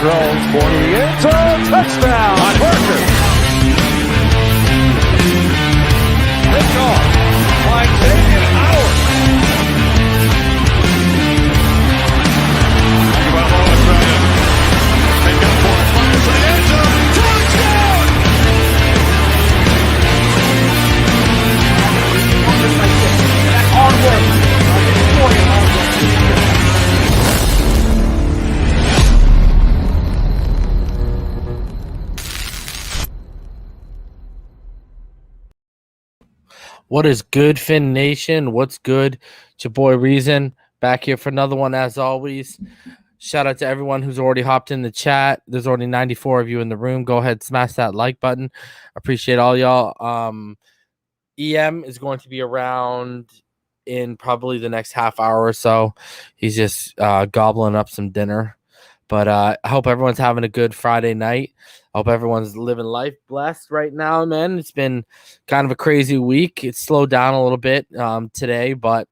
throws for the end zone. Touchdown, Parker. Liftoff by Xavier Howard. Tagovailoa trying to make up for it. Fires to the end zone. Touchdown! That hard work. What is good, Finn Nation? What's good? It's your boy Reason back here for another one as always. Shout out to everyone who's already hopped in the chat. There's already 94 of you in the room. Go ahead, smash that like button. Appreciate all y'all. EM is going to be around in probably the next half hour or so. He's just gobbling up some dinner. But I hope everyone's having a good Friday night. I hope everyone's living life blessed right now, man. It's been kind of a crazy week. It's slowed down a little bit today, but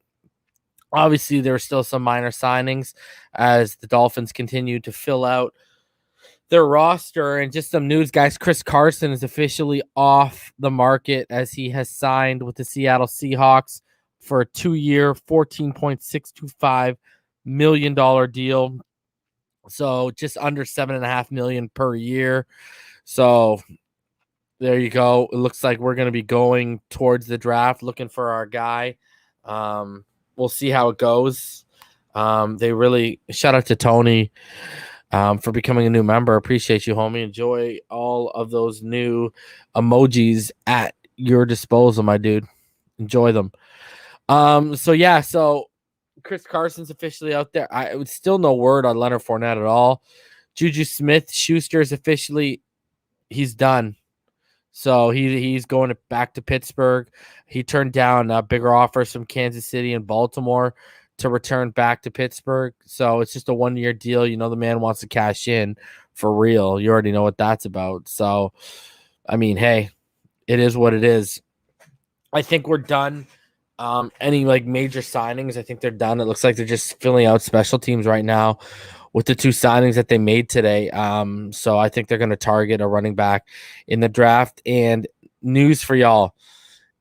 obviously there are still some minor signings as the Dolphins continue to fill out their roster. And just some news, guys. Chris Carson is officially off the market as he has signed with the Seattle Seahawks for a 2-year, $14.625 million deal. So just under $7.5 million per year. So there you go. It looks like we're going to be going towards the draft, looking for our guy. We'll see how it goes. They really shout out to Tony for becoming a new member. Appreciate you, homie. Enjoy all of those new emojis at your disposal, my dude. Enjoy them. So Chris Carson's officially out there. I would still no word on Leonard Fournette at all. Juju Smith-Schuster is officially he's done. So he's going back to Pittsburgh. He turned down bigger offers from Kansas City and Baltimore to return back to Pittsburgh. So it's just a 1-year deal. You know the man wants to cash in for real. You already know what that's about. So, I mean, hey, it is what it is. I think we're done. Any major signings, I think they're done. It looks like they're just filling out special teams right now with the 2 signings that they made today. So I think they're going to target a running back in the draft. And news for y'all,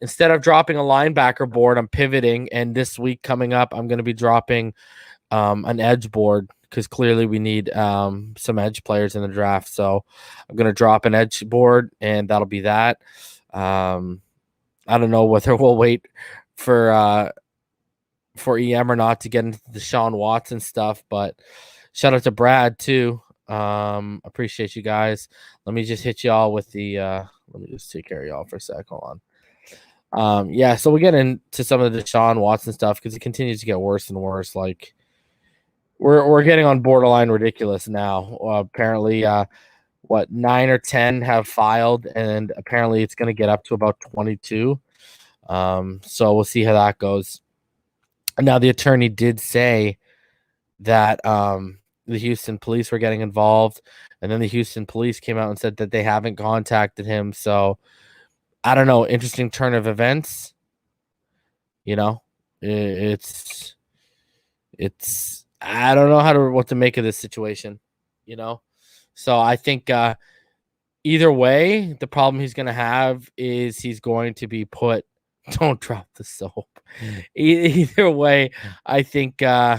instead of dropping a linebacker board, I'm pivoting. And this week coming up, I'm going to be dropping an edge board because clearly we need some edge players in the draft. So I'm going to drop an edge board, and that'll be that. I don't know whether we'll wait for EM or not to get into the Deshaun Watson stuff, but shout out to Brad too. Appreciate you guys. Let me just hit y'all with the let me just take care of y'all for a sec. Hold on. So we get into some of the Deshaun Watson stuff because it continues to get worse and worse. Like we're getting on borderline ridiculous now. Apparently 9 or 10 have filed, and apparently it's going to get up to about 22. So we'll see how that goes. Now, the attorney did say that the Houston police were getting involved, and then the Houston police came out and said that they haven't contacted him. So I don't know. Interesting turn of events. You know, it's I don't know what to make of this situation. You know, so I think either way, the problem he's going to have is he's going to be put. Don't drop the soap. Either way, I think what's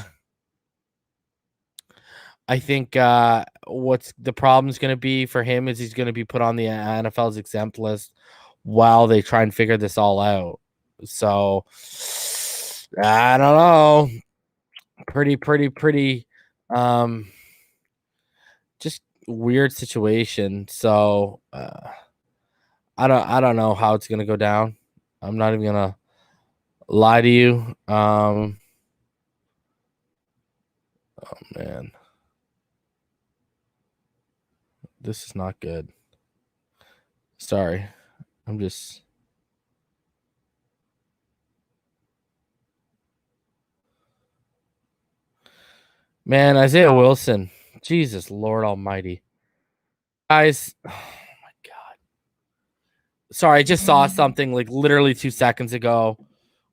the problem is going to be for him is he's going to be put on the NFL's exempt list while they try and figure this all out. So I don't know. Pretty just weird situation. So I don't know how it's going to go down. I'm not even gonna lie to you. Oh man, this is not good. Sorry, I'm just. Man, Isaiah Wilson, Jesus Lord Almighty, guys. Oh my God. Sorry, I just saw something literally 2 seconds ago.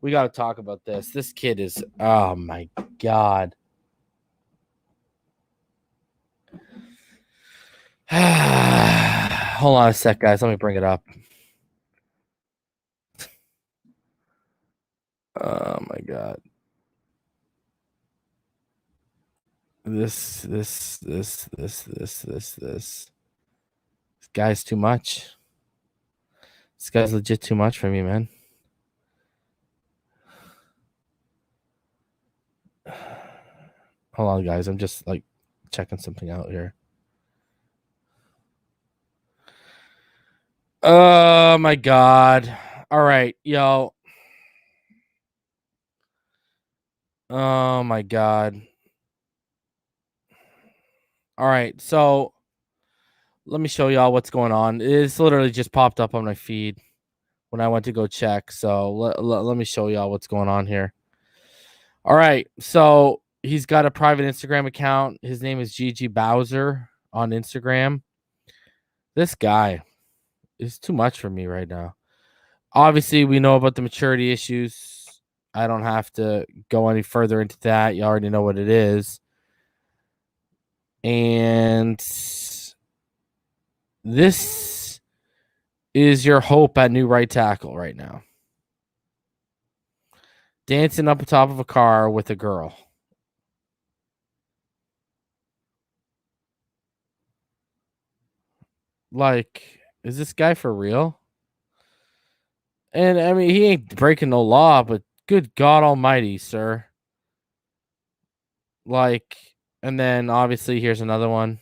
We got to talk about this. This kid is, oh my God. Hold on a sec, guys. Let me bring it up. Oh my god. This guy's too much. This guy's legit too much for me, man. Hold on, guys. I'm just like checking something out here. Oh my god. All right, yo. Oh my god. All right, so let me show y'all what's going on. It's literally just popped up on my feed when I went to go check. So let me show y'all what's going on here. All right, so he's got a private Instagram account. His name is Gigi Bowser on Instagram. This guy is too much for me right now. Obviously, we know about the maturity issues. I don't have to go any further into that. You already know what it is. And this is your hope at new right tackle right now. Dancing up atop of a car with a girl. Like, is this guy for real? And I mean, he ain't breaking no law, but good God Almighty, sir. Like, and then obviously here's another one.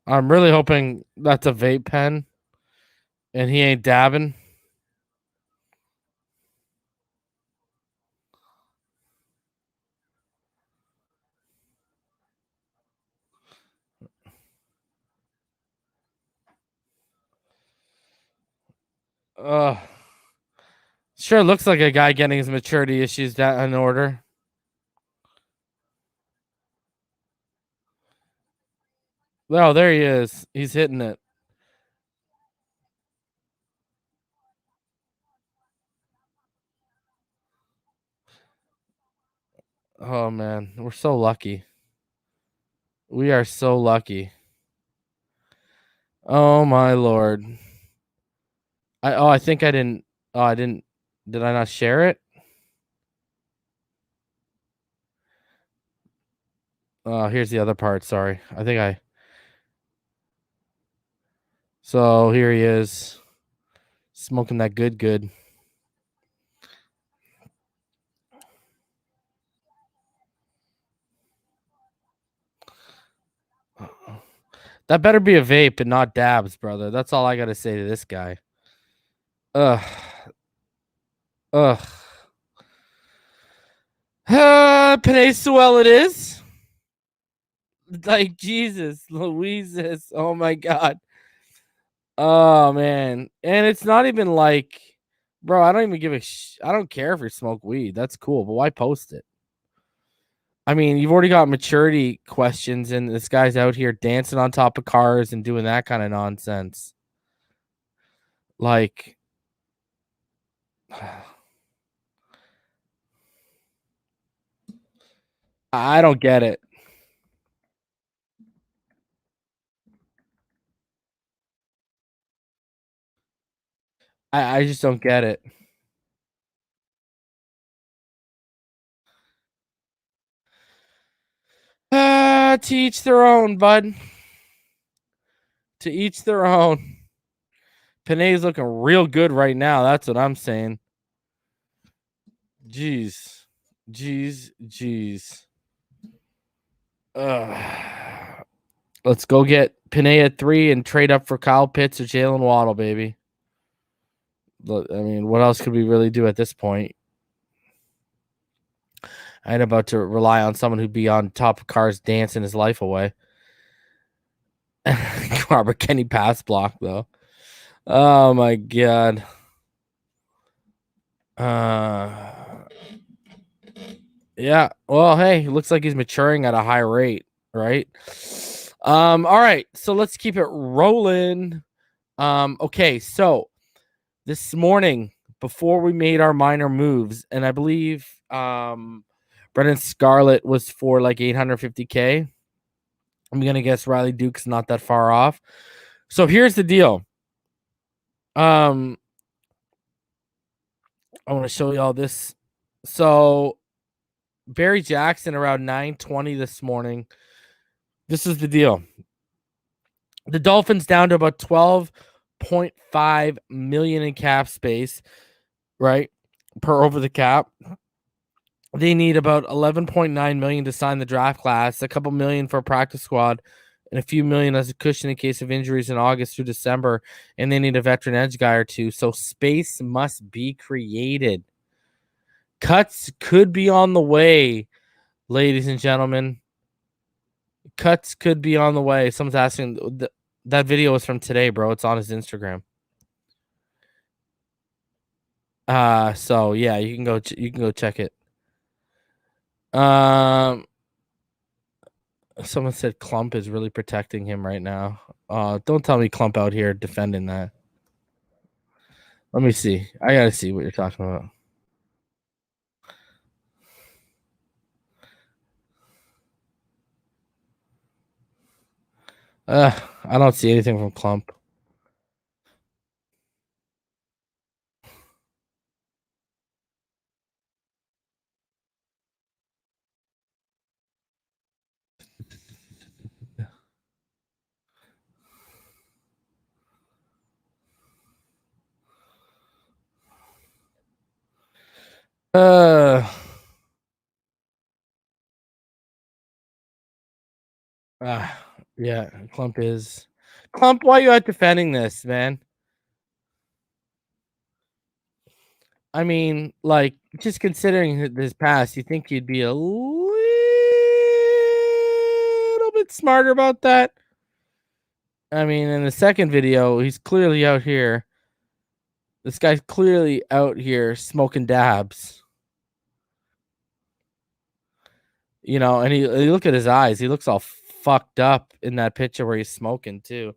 I'm really hoping that's a vape pen and he ain't dabbing. Sure looks like a guy getting his maturity issues in order. Oh, there he is. He's hitting it. Oh man, we're so lucky. We are so lucky. Oh my lord. I think I didn't. Oh, I didn't. Did I not share it? Oh, here's the other part. Sorry. I think I. So here he is, smoking that good. That better be a vape and not dabs, brother. That's all I gotta say to this guy. Ugh. Panay Sewell it is. Like, Jesus, Louises. Oh my God. Oh man. And it's not even like, bro, I don't even give a I don't care if you smoke weed. That's cool, but why post it? I mean, you've already got maturity questions, and this guy's out here dancing on top of cars and doing that kind of nonsense. Like, I don't get it. I just don't get it. To each their own, bud. To each their own. Panay's looking real good right now. That's what I'm saying. Jeez. Let's go get Panay at 3 and trade up for Kyle Pitts or Jalen Waddle, baby. I mean, what else could we really do at this point? I ain't about to rely on someone who'd be on top of cars dancing his life away. Robert Kenny pass block, though. Oh, my God. Yeah. Well, hey, looks like he's maturing at a high rate. right? All right, so let's keep it rolling. Okay, so this morning, before we made our minor moves, and I believe Brennan Scarlett was for like 850K. I'm gonna guess Riley Duke's not that far off. So here's the deal. I want to show you all this. So Barry Jackson around 920 this morning. This is the deal. The Dolphins down to about 12.5 million in cap space, right? Per over the cap. They need about 11.9 million to sign the draft class, a couple million for a practice squad, and a few million as a cushion in case of injuries in August through December. And they need a veteran edge guy or two. So space must be created. Cuts could be on the way, ladies and gentlemen. Cuts could be on the way. Someone's asking. That video was from today, bro. It's on his Instagram. So yeah, you can go check it. Someone said Clump is really protecting him right now. Don't tell me Clump out here defending that. Let me see. I gotta see what you're talking about. I don't see anything from Clump. Yeah, Clump is. Clump, why are you out defending this, man? I mean, like, just considering this past, you think you'd be a little bit smarter about that? I mean, in the second video, he's clearly out here. This guy's clearly out here smoking dabs. You know, and he look at his eyes. He looks all fucked up in that picture where he's smoking too.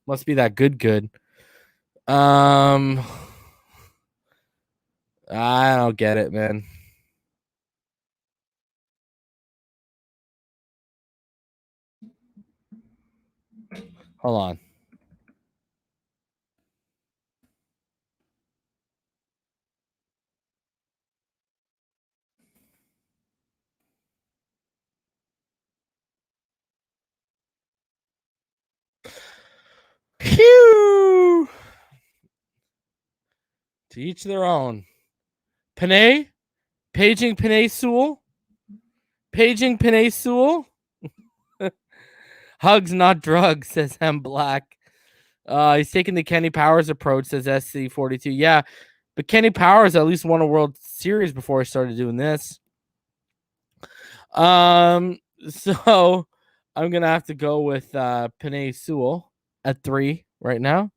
Must be that good. I don't get it, man. Hold on. Phew. To each their own. Panay? Paging Panay Sewell? Paging Panay Sewell? Hugs, not drugs, says M. Black. He's taking the Kenny Powers approach, says SC42. Yeah, but Kenny Powers at least won a World Series before he started doing this. So I'm gonna have to go with Panay Sewell at 3 right now.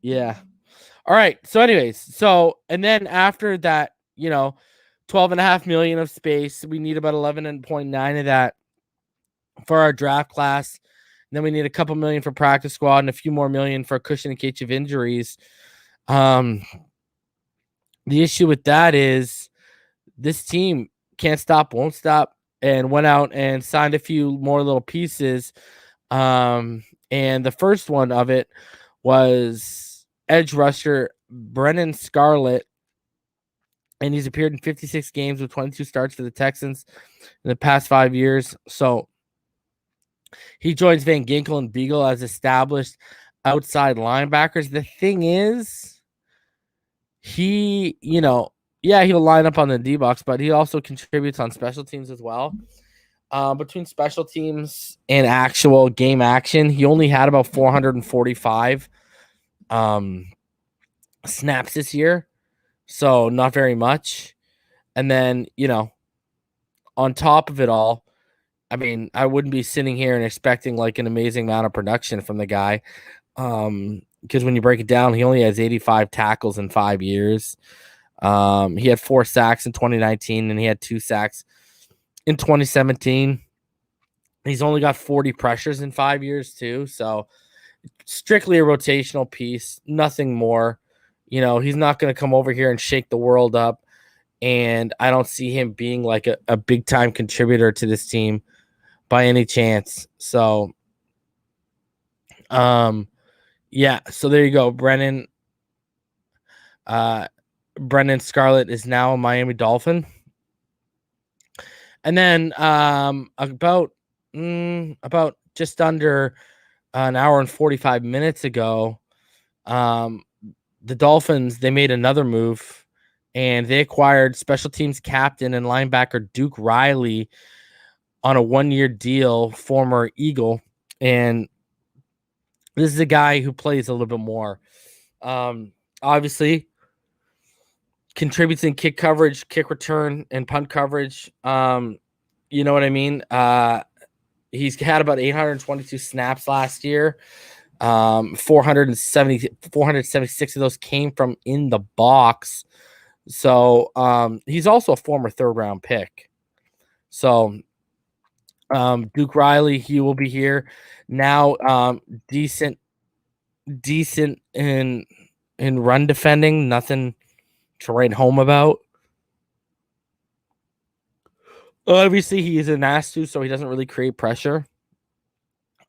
Yeah. All right. So, anyways, and then after that, 12.5 million of space, we need about 11.9 of that for our draft class. And then we need a couple million for practice squad and a few more million for a cushion in case of injuries. The issue with that is this team can't stop, won't stop, and went out and signed a few more little pieces. And the first one of it was edge rusher Brennan Scarlett, and he's appeared in 56 games with 22 starts for the Texans in the past 5 years. So he joins Van Ginkel and Beagle as established outside linebackers. The thing is, he'll line up on the D box, but he also contributes on special teams as well. Between special teams and actual game action, he only had about 445 snaps this year, so not very much. And then, on top of it all, I mean, I wouldn't be sitting here and expecting like an amazing amount of production from the guy. Because when you break it down, he only has 85 tackles in 5 years. He had 4 sacks in 2019, and he had 2 sacks in 2017. He's only got 40 pressures in 5 years too, so strictly a rotational piece, nothing more. He's not going to come over here and shake the world up, and I don't see him being like a big time contributor to this team by any chance. So, yeah. So there you go, Brennan. Brennan Scarlett is now a Miami Dolphin, and then about just under an hour and 45 minutes ago, the Dolphins, they made another move, and they acquired special teams captain and linebacker Duke Riley on a 1-year deal, former Eagle. And this is a guy who plays a little bit more. Obviously, contributes in kick coverage, kick return, and punt coverage. You know what I mean? He's had about 822 snaps last year. 476 of those came from in the box. So he's also a former 3rd round pick. So Duke Riley, he will be here now. Decent in run defending, nothing to write home about. Obviously, he is an Astu, so he doesn't really create pressure.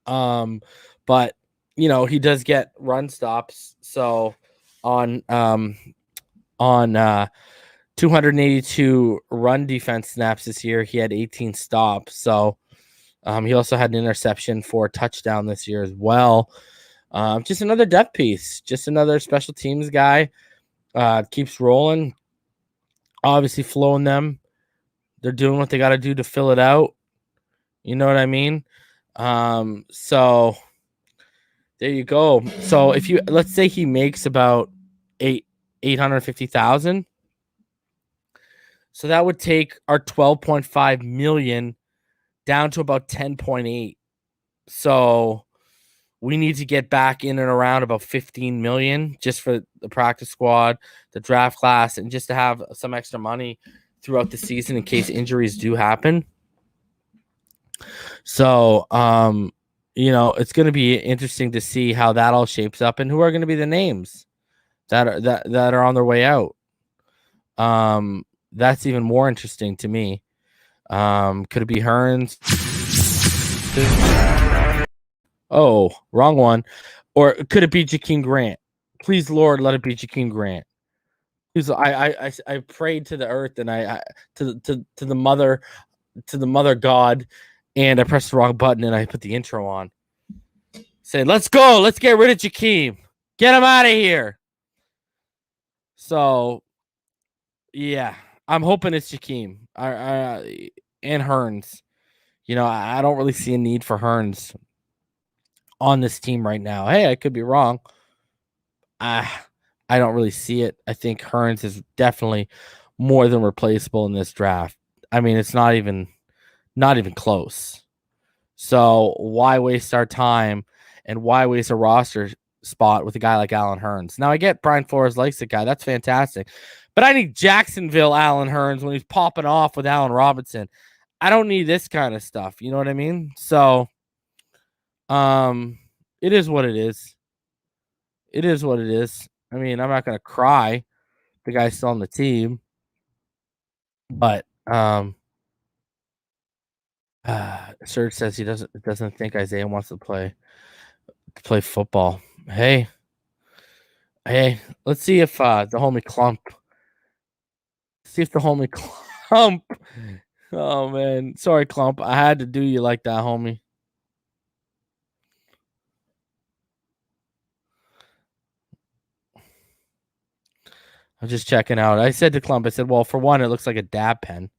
But he does get run stops. So on 282 run defense snaps this year, he had 18 stops. So he also had an interception for a touchdown this year as well. Just another depth piece, just another special teams guy. Keeps rolling. Obviously, flowing them. They're doing what they got to do to fill it out. You know what I mean? So there you go. So if let's say he makes about 850,000. So that would take our 12.5 million down to about 10.8. So we need to get back in and around about 15 million just for the practice squad, the draft class, and just to have some extra money throughout the season in case injuries do happen. So, it's going to be interesting to see how that all shapes up and who are going to be the names that are on their way out. That's even more interesting to me. Could it be Hearns? Oh, wrong one. Or could it be Jakeem Grant? Please, Lord, let it be Jakeem Grant. I prayed to the earth and to the mother God, and I pressed the wrong button and I put the intro on. Say, let's go. Let's get rid of Jakeem. Get him out of here. So, yeah, I'm hoping it's Jakeem and Hearns. I don't really see a need for Hearns on this team right now. Hey, I could be wrong. I don't really see it. I think Hearns is definitely more than replaceable in this draft. I mean, it's not even close. So why waste our time and why waste a roster spot with a guy like Allen Hearns? Now I get Brian Flores likes the guy. That's fantastic. But I need Jacksonville Allen Hearns when he's popping off with Allen Robinson. I don't need this kind of stuff. You know what I mean? So it is what it is. It is what it is. I mean, I'm not gonna cry. The guy's still on the team. But Serge says he doesn't think Isaiah wants to play football. Hey, let's see if the homie Clump. See if the homie Clump. Oh man, sorry Clump. I had to do you like that, homie. I'm just checking out. I said to Clump, I said, well, for one, it looks like a dab pen.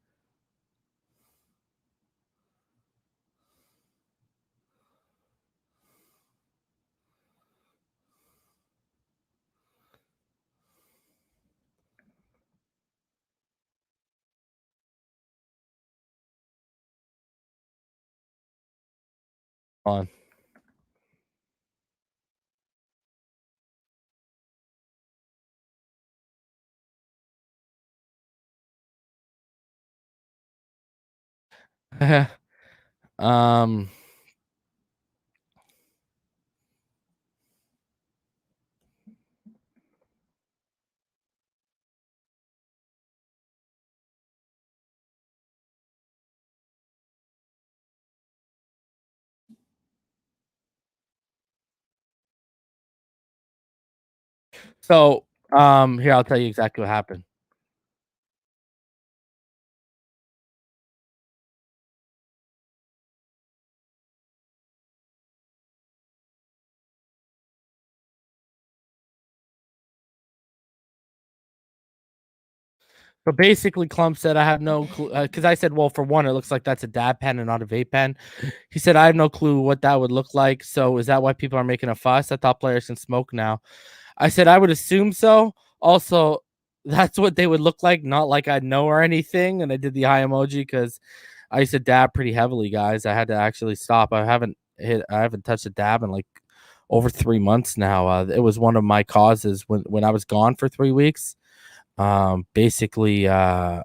On. um. So, here I'll tell you exactly what happened. So basically, Clump said, I have no clue. Because I said, well, for one, it looks like that's a dab pen and not a vape pen. He said, I have no clue what that would look like. So is that why people are making a fuss? I thought players can smoke now. I said, I would assume so. Also, that's what they would look like, not like I know or anything. And I did the eye emoji because I used to dab pretty heavily, guys. I had to actually stop. I haven't touched a dab in like over 3 months now. It was one of my causes when I was gone for 3 weeks. Basically, I'll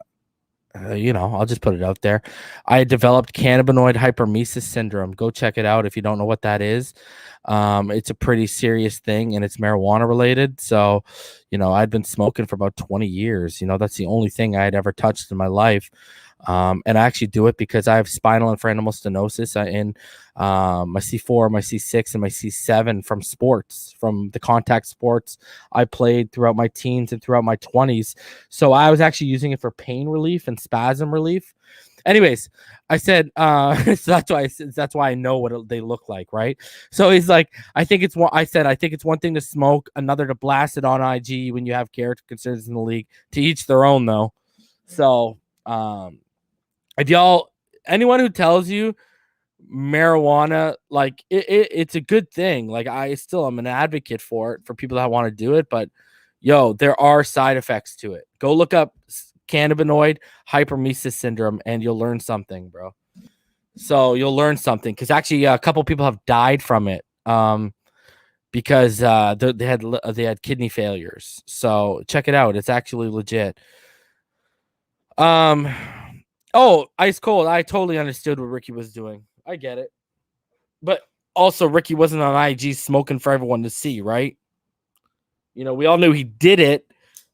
just put it out there. I developed cannabinoid hypermesis syndrome. Go check it out if you don't know what that is. It's a pretty serious thing and it's marijuana related. So, I'd been smoking for about 20 years. That's the only thing I had ever touched in my life. And I actually do it because I have spinal and foraminal stenosis in my C4, my C6, and my C7 from sports, from the contact sports I played throughout my teens and throughout my 20s. So I was actually using it for pain relief and spasm relief. Anyways, I said, so that's why I know what they look like, right? So he's like, I think it's one thing to smoke, another to blast it on IG when you have character concerns in the league. To each their own, though. So, if anyone who tells you marijuana, like it's a good thing, like I still am an advocate for it for people that want to do it, but there are side effects to it. Go look up cannabinoid hypermesis syndrome and you'll learn something, bro. So you'll learn something because actually a couple people have died from it because they had kidney failures. So check it out, it's actually legit. Oh, ice cold. I totally understood what Ricky was doing. I get it. But also, Ricky wasn't on IG smoking for everyone to see, right? We all knew he did it,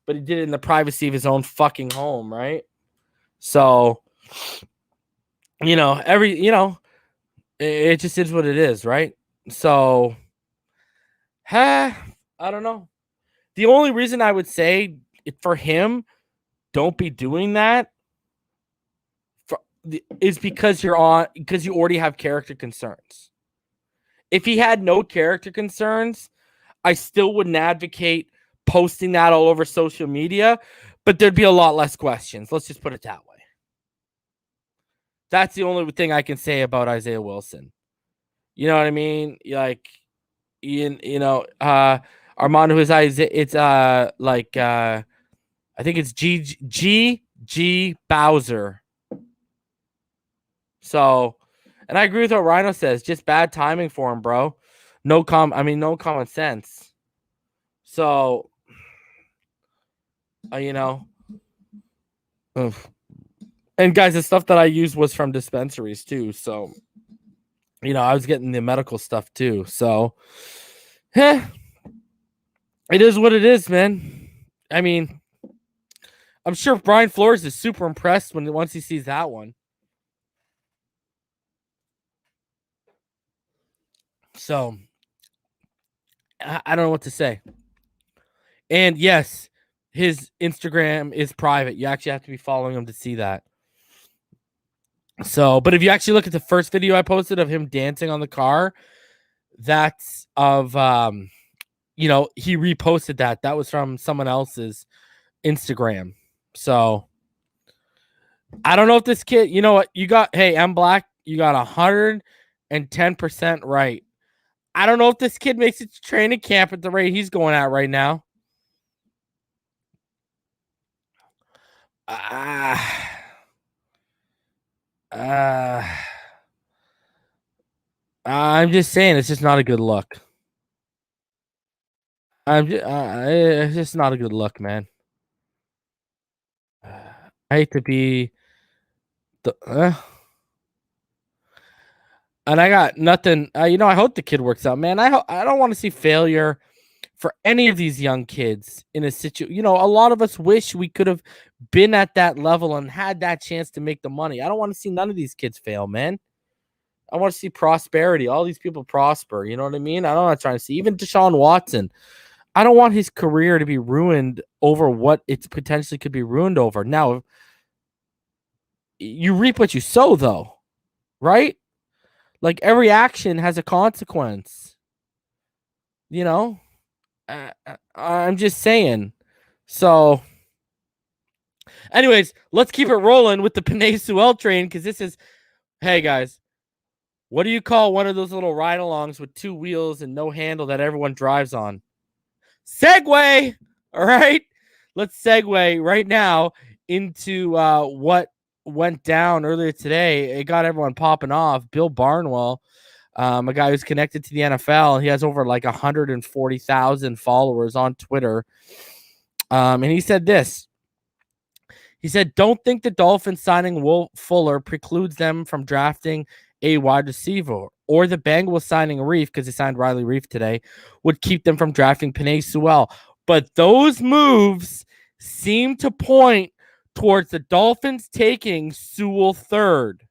but he did it in the privacy of his own fucking home, right? So, it just is what it is, right? So, I don't know. The only reason I would say for him, don't be doing that is because you already have character concerns. If he had no character concerns, I still wouldn't advocate posting that all over social media, but there'd be a lot less questions. Let's just put it that way. That's the only thing I can say about Isaiah Wilson. You know what I mean? Like, Armando is Isaiah. It's I think it's G Bowser. So, and I agree with what Rhino says. Just bad timing for him, bro. No common sense. So, and guys, the stuff that I used was from dispensaries too. So, I was getting the medical stuff too. So, it is what it is, man. I mean, I'm sure Brian Flores is super impressed once he sees that one. So, I don't know what to say. And yes, his Instagram is private. You actually have to be following him to see that. So, but if you actually look at the first video I posted of him dancing on the car, that's of he reposted that. That was from someone else's Instagram. So I don't know if this kid, you know what? Hey, M Black, you got 110% right. I don't know if this kid makes it to training camp at the rate he's going at right now. I'm just saying it's just not a good look. It's just not a good look, man. I hate to be the And I got nothing. I hope the kid works out, man. I don't want to see failure for any of these young kids in a situation. A lot of us wish we could have been at that level and had that chance to make the money. I don't want to see none of these kids fail, man. I want to see prosperity. All these people prosper. You know what I mean? I'm not trying to see. Even Deshaun Watson, I don't want his career to be ruined over what it potentially could be ruined over. Now, you reap what you sow, though, right? Like every action has a consequence. I'm just saying. So, anyways, let's keep it rolling with the Penei Sewell train because this is, hey guys, what do you call one of those little ride-alongs with two wheels and no handle that everyone drives on? Segway. All right, let's segue right now into what went down earlier today. It got everyone popping off. Bill Barnwell, a guy who's connected to the NFL. He has over like 140,000 followers on Twitter. And he said this. He said, don't think the Dolphins signing Will Fuller precludes them from drafting a wide receiver, or the Bengals signing Reef, because they signed Riley Reef today, would keep them from drafting Penei Sewell. But those moves seem to point towards the Dolphins taking Sewell third.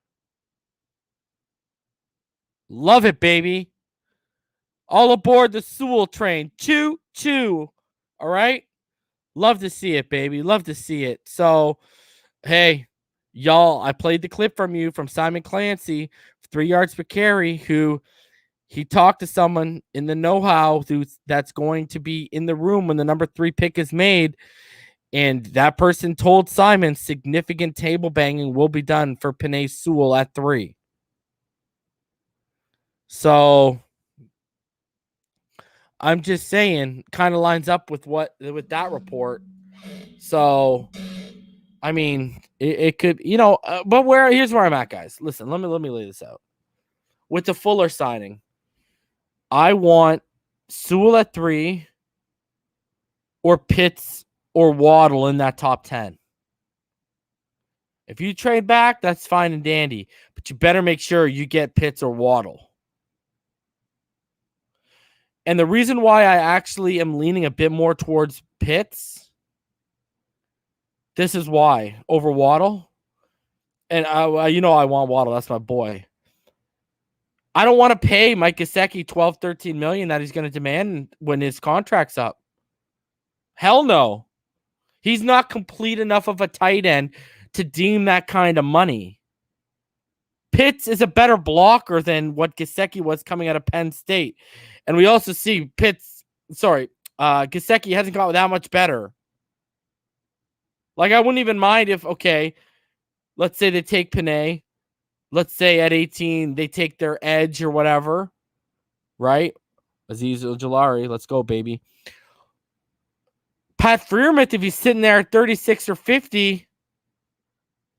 Love it, baby. All aboard the Sewell train. Choo, choo. All right? Love to see it, baby. Love to see it. So, hey, y'all, I played the clip from you from Simon Clancy, 3 yards per carry, who he talked to someone in the know-how that's going to be in the room when the number 3 pick is made. And that person told Simon significant table banging will be done for Penei Sewell at 3. So I'm just saying, kind of lines up with that report. So, I mean, it could, but here's where I'm at, guys. Listen, let me lay this out. With the Fuller signing, I want Sewell at 3 or Pitts or Waddle in that top 10. If you trade back, that's fine and dandy, but you better make sure you get Pitts or Waddle. And the reason why I actually am leaning a bit more towards Pitts, this is why, over Waddle. And I want Waddle. That's my boy. I don't want to pay Mike Gesicki $12-13 million that he's going to demand when his contract's up. Hell no. He's not complete enough of a tight end to deem that kind of money. Pitts is a better blocker than what Gesicki was coming out of Penn State. And we also see Gesicki hasn't got that much better. Like, I wouldn't even mind if, okay, let's say they take Penei. Let's say at 18, they take their edge or whatever, right? Azeez Ojulari, let's go, baby. Pat Freiermuth, if he's sitting there at 36 or 50,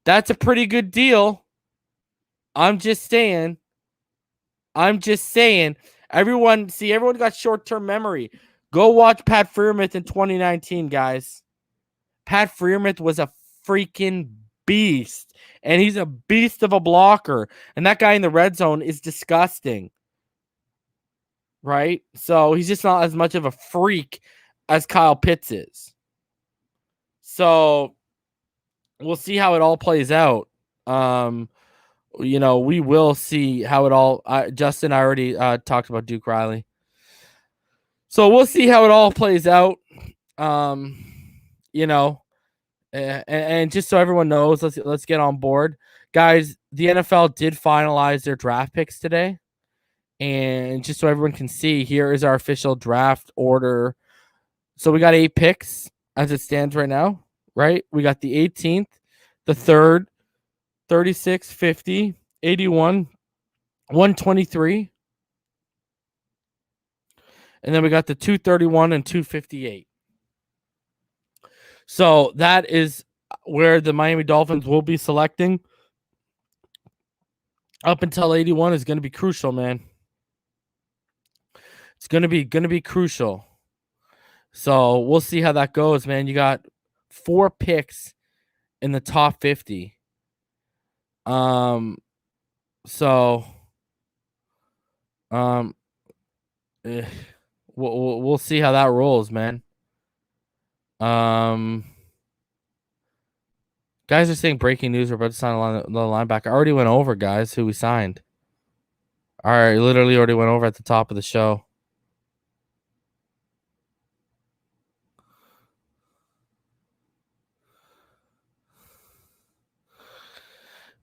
that's a pretty good deal. I'm just saying. Everyone got short-term memory. Go watch Pat Freiermuth in 2019, guys. Pat Freiermuth was a freaking beast, and he's a beast of a blocker. And that guy in the red zone is disgusting, right? So he's just not as much of a freak as Kyle Pitts is. So we'll see how it all plays out. We will see how it all. Justin, I already talked about Duke Riley, so we'll see how it all plays out. And just so everyone knows, let's get on board, guys. The NFL did finalize their draft picks today, and just so everyone can see, here is our official draft order. So we got 8 picks as it stands right now, right? We got the 18th, the 3rd, 36, 50, 81, 123. And then we got the 231 and 258. So that is where the Miami Dolphins will be selecting. Up until 81 is going to be crucial, man. It's going to be crucial. So we'll see how that goes, man. You got 4 picks in the top 50. So Um, eh, we'll see how that rolls, man. Guys are saying breaking news. We're about to sign the linebacker. I already went over, guys, who we signed. All right, literally already went over at the top of the show.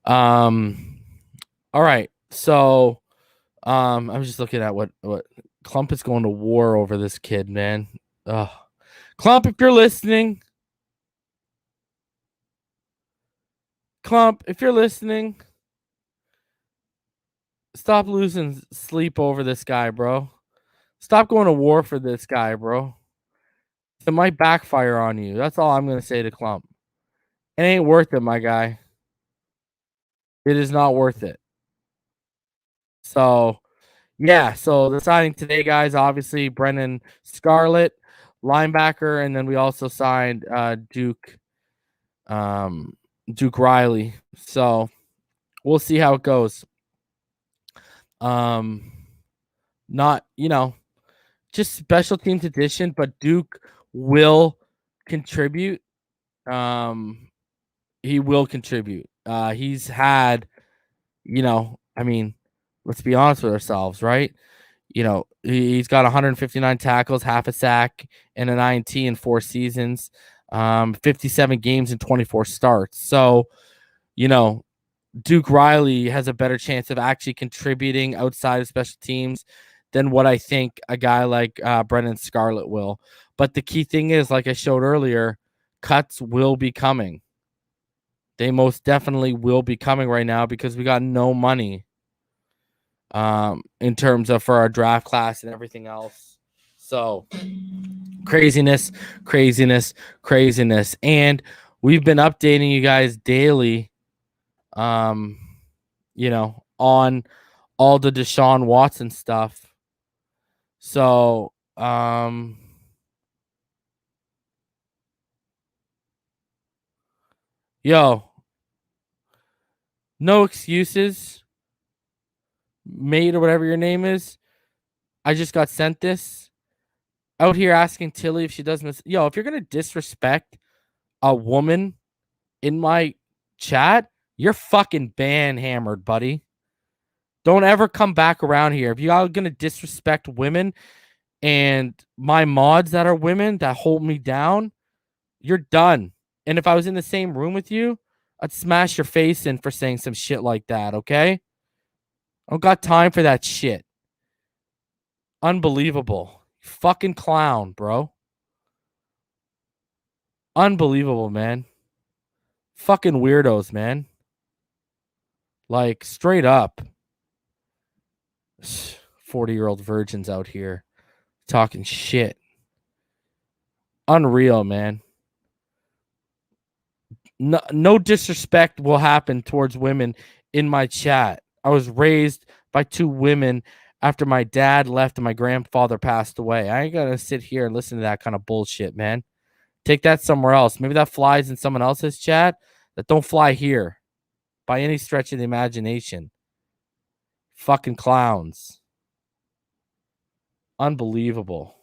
All right. So, I'm just looking at what Clump is going to war over this kid, man. Ugh. Clump, if you're listening, stop losing sleep over this guy, bro. Stop going to war for this guy, bro. It might backfire on you. That's all I'm gonna say to Clump. It ain't worth it, my guy. It is not worth it. So, yeah. So the signing today, guys, obviously Brennan Scarlett, linebacker, and then we also signed Duke Riley. So we'll see how it goes. Not, just special teams addition, but Duke will contribute. He will contribute. He's had, I mean, let's be honest with ourselves, right? He's got 159 tackles, half a sack, and an INT in 4 seasons, 57 games and 24 starts. So, Duke Riley has a better chance of actually contributing outside of special teams than what I think a guy like Brennan Scarlett will. But the key thing is, like I showed earlier, cuts will be coming. They most definitely will be coming right now because we got no money in terms of for our draft class and everything else. So craziness. And we've been updating you guys daily, on all the Deshaun Watson stuff. So, yo, no excuses, mate, or whatever your name is. I just got sent this out here asking Tilly if she does miss. Yo, if you're gonna disrespect a woman in my chat, you're fucking ban hammered, buddy. Don't ever come back around here. If you are gonna disrespect women and my mods that are women that hold me down, you're done. And if I was in the same room with you, I'd smash your face in for saying some shit like that, okay? I don't got time for that shit. Unbelievable. Fucking clown, bro. Unbelievable, man. Fucking weirdos, man. Like, straight up. 40-year-old virgins out here talking shit. Unreal, man. No disrespect will happen towards women in my chat. I was raised by 2 women after my dad left and my grandfather passed away. I ain't gonna sit here and listen to that kind of bullshit, man. Take that somewhere else. Maybe that flies in someone else's chat. That don't fly here by any stretch of the imagination. Fucking clowns. Unbelievable.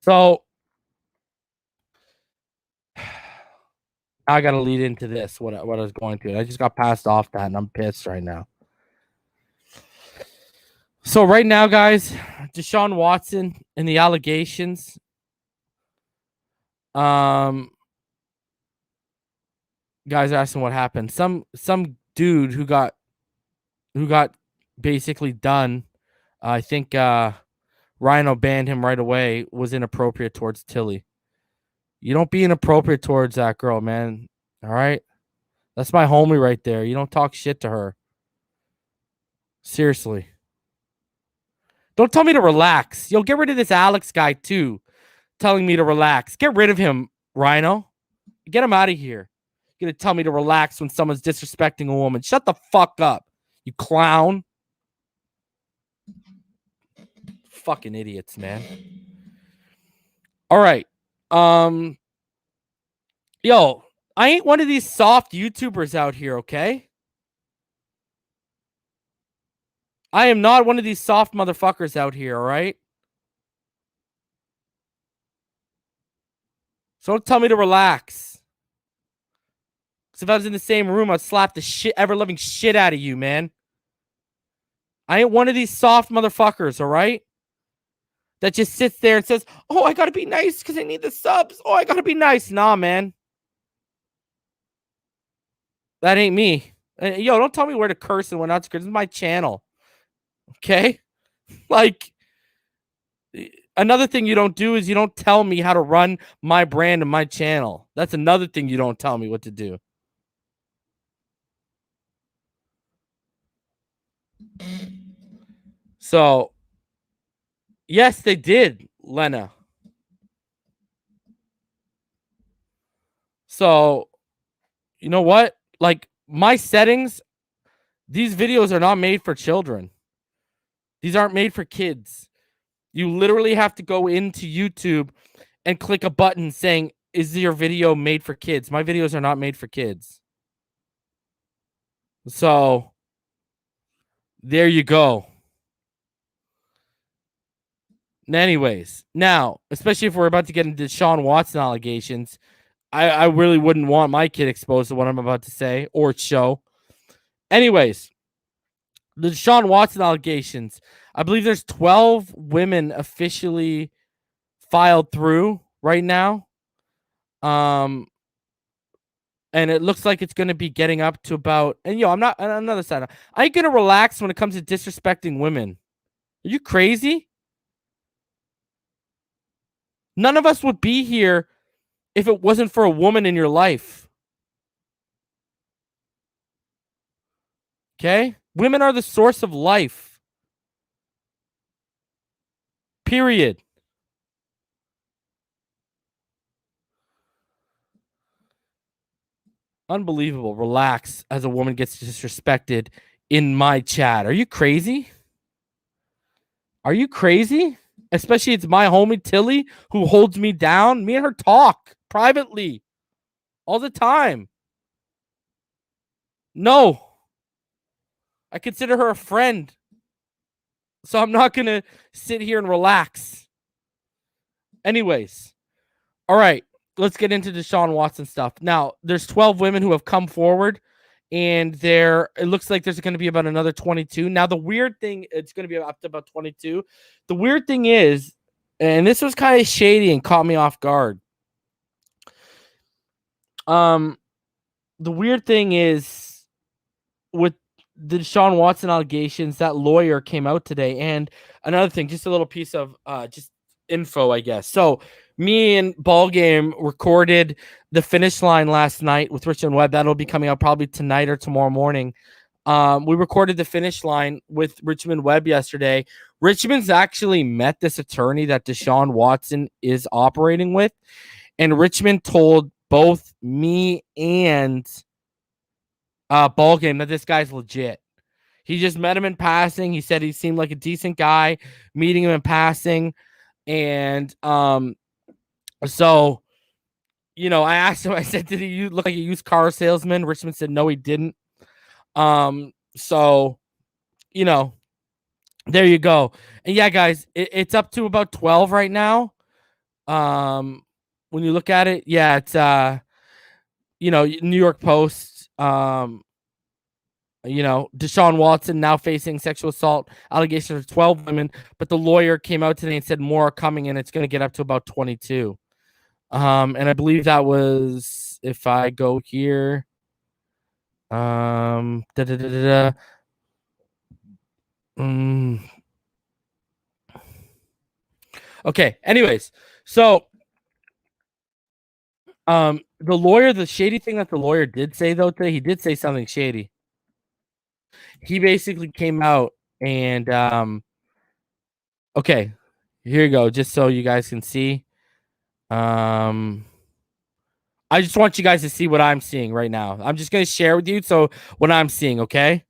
So I got to lead into this, what I was going to. I just got passed off that, and I'm pissed right now. So right now, guys, Deshaun Watson and the allegations. Guys are asking what happened. Some dude who got basically done. I think Rhino banned him right away. Was inappropriate towards Tilly. You don't be inappropriate towards that girl, man. All right, that's my homie right there. You don't talk shit to her. Seriously. Don't tell me to relax. Yo, get rid of this Alex guy too, telling me to relax. Get rid of him, Rhino. Get him out of here. You're going to tell me to relax when someone's disrespecting a woman. Shut the fuck up, you clown. Fucking idiots, man. All right. Yo, I ain't one of these soft YouTubers out here, okay? I am not one of these soft motherfuckers out here, all right? So don't tell me to relax. Because if I was in the same room, I'd slap the ever-living shit out of you, man. I ain't one of these soft motherfuckers, all right? That just sits there and says, oh, I gotta be nice because I need the subs. Oh, I gotta be nice. Nah, man. That ain't me. Yo, don't tell me where to curse and when not to curse. This is my channel. Okay? Like, another thing you don't do is you don't tell me how to run my brand and my channel. That's another thing you don't tell me what to do. So, yes, they did, Lena. So, you know what? Like, my settings, these videos are not made for children. These aren't made for kids. You literally have to go into YouTube and click a button saying, is your video made for kids? My videos are not made for kids. So, there you go. Anyways, now, especially if we're about to get into Deshaun Watson allegations, I really wouldn't want my kid exposed to what I'm about to say or show. Anyways, the Deshaun Watson allegations. I believe there's 12 women officially filed through right now. And it looks like it's going to be getting up to about, and I'm not on another side. I ain't going to relax when it comes to disrespecting women. Are you crazy? None of us would be here if it wasn't for a woman in your life. Okay? Women are the source of life. Period. Unbelievable. Relax as a woman gets disrespected in my chat. Are you crazy? Are you crazy? Especially it's my homie Tilly who holds me down. Me and her talk privately all the time. No. I consider her a friend. So I'm not going to sit here and relax. Anyways. All right. Let's get into Deshaun Watson stuff. Now, there's 12 women who have come forward, and it looks like there's going to be about another 22. Now, the weird thing, it's going to be up to about 22. The weird thing is, and this was kind of shady and caught me off guard. The weird thing is, with the Deshaun Watson allegations, that lawyer came out today. And another thing, just a little piece of just info, I guess. So, me and Ballgame recorded the finish line last night with Richmond Webb. That'll be coming out probably tonight or tomorrow morning. We recorded the finish line with Richmond Webb yesterday. Richmond's actually met this attorney that Deshaun Watson is operating with. And Richmond told both me and Ballgame that this guy's legit. He just met him in passing. He said he seemed like a decent guy, meeting him in passing. And so, I asked him, I said, did he look like a used car salesman? Richmond said, no, he didn't. So, there you go. And yeah, guys, it's up to about 12 right now. When you look at it, yeah, it's, New York Post, Deshaun Watson now facing sexual assault allegations of 12 women, but the lawyer came out today and said more are coming, and it's going to get up to about 22. And I believe that was, if I go here, Okay, anyways, so the shady thing that the lawyer did say, though, today, he did say something shady. He basically came out and okay, here you go, just so you guys can see. I just want you guys to see what I'm seeing right now. I'm just going to share with you what I'm seeing, okay?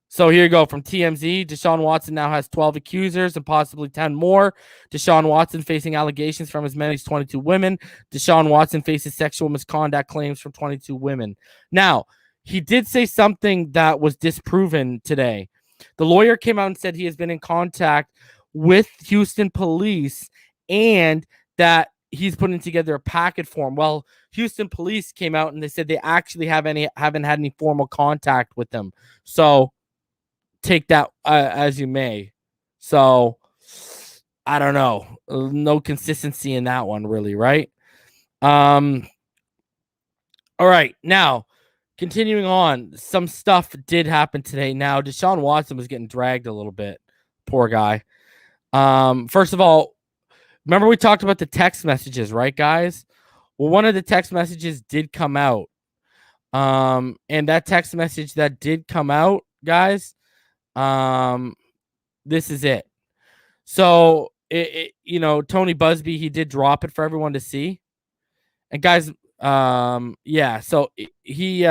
So here you go from TMZ. Deshaun Watson now has 12 accusers and possibly 10 more. Deshaun Watson facing allegations from as many as 22 women. Deshaun Watson faces sexual misconduct claims from 22 women. Now, he did say something that was disproven today. The lawyer came out and said he has been in contact with Houston police and that he's putting together a packet for him. Well, Houston police came out and they said they actually haven't had any formal contact with him. So take that as you may. So I don't know. No consistency in that one, really, right? All right, now continuing on, some stuff did happen today. Now Deshaun Watson was getting dragged a little bit. Poor guy. First of all, remember we talked about the text messages, right, guys? Well, one of the text messages did come out. And that text message that did come out, guys, this is it. So Tony Busby, he did drop it for everyone to see. And guys, yeah, so he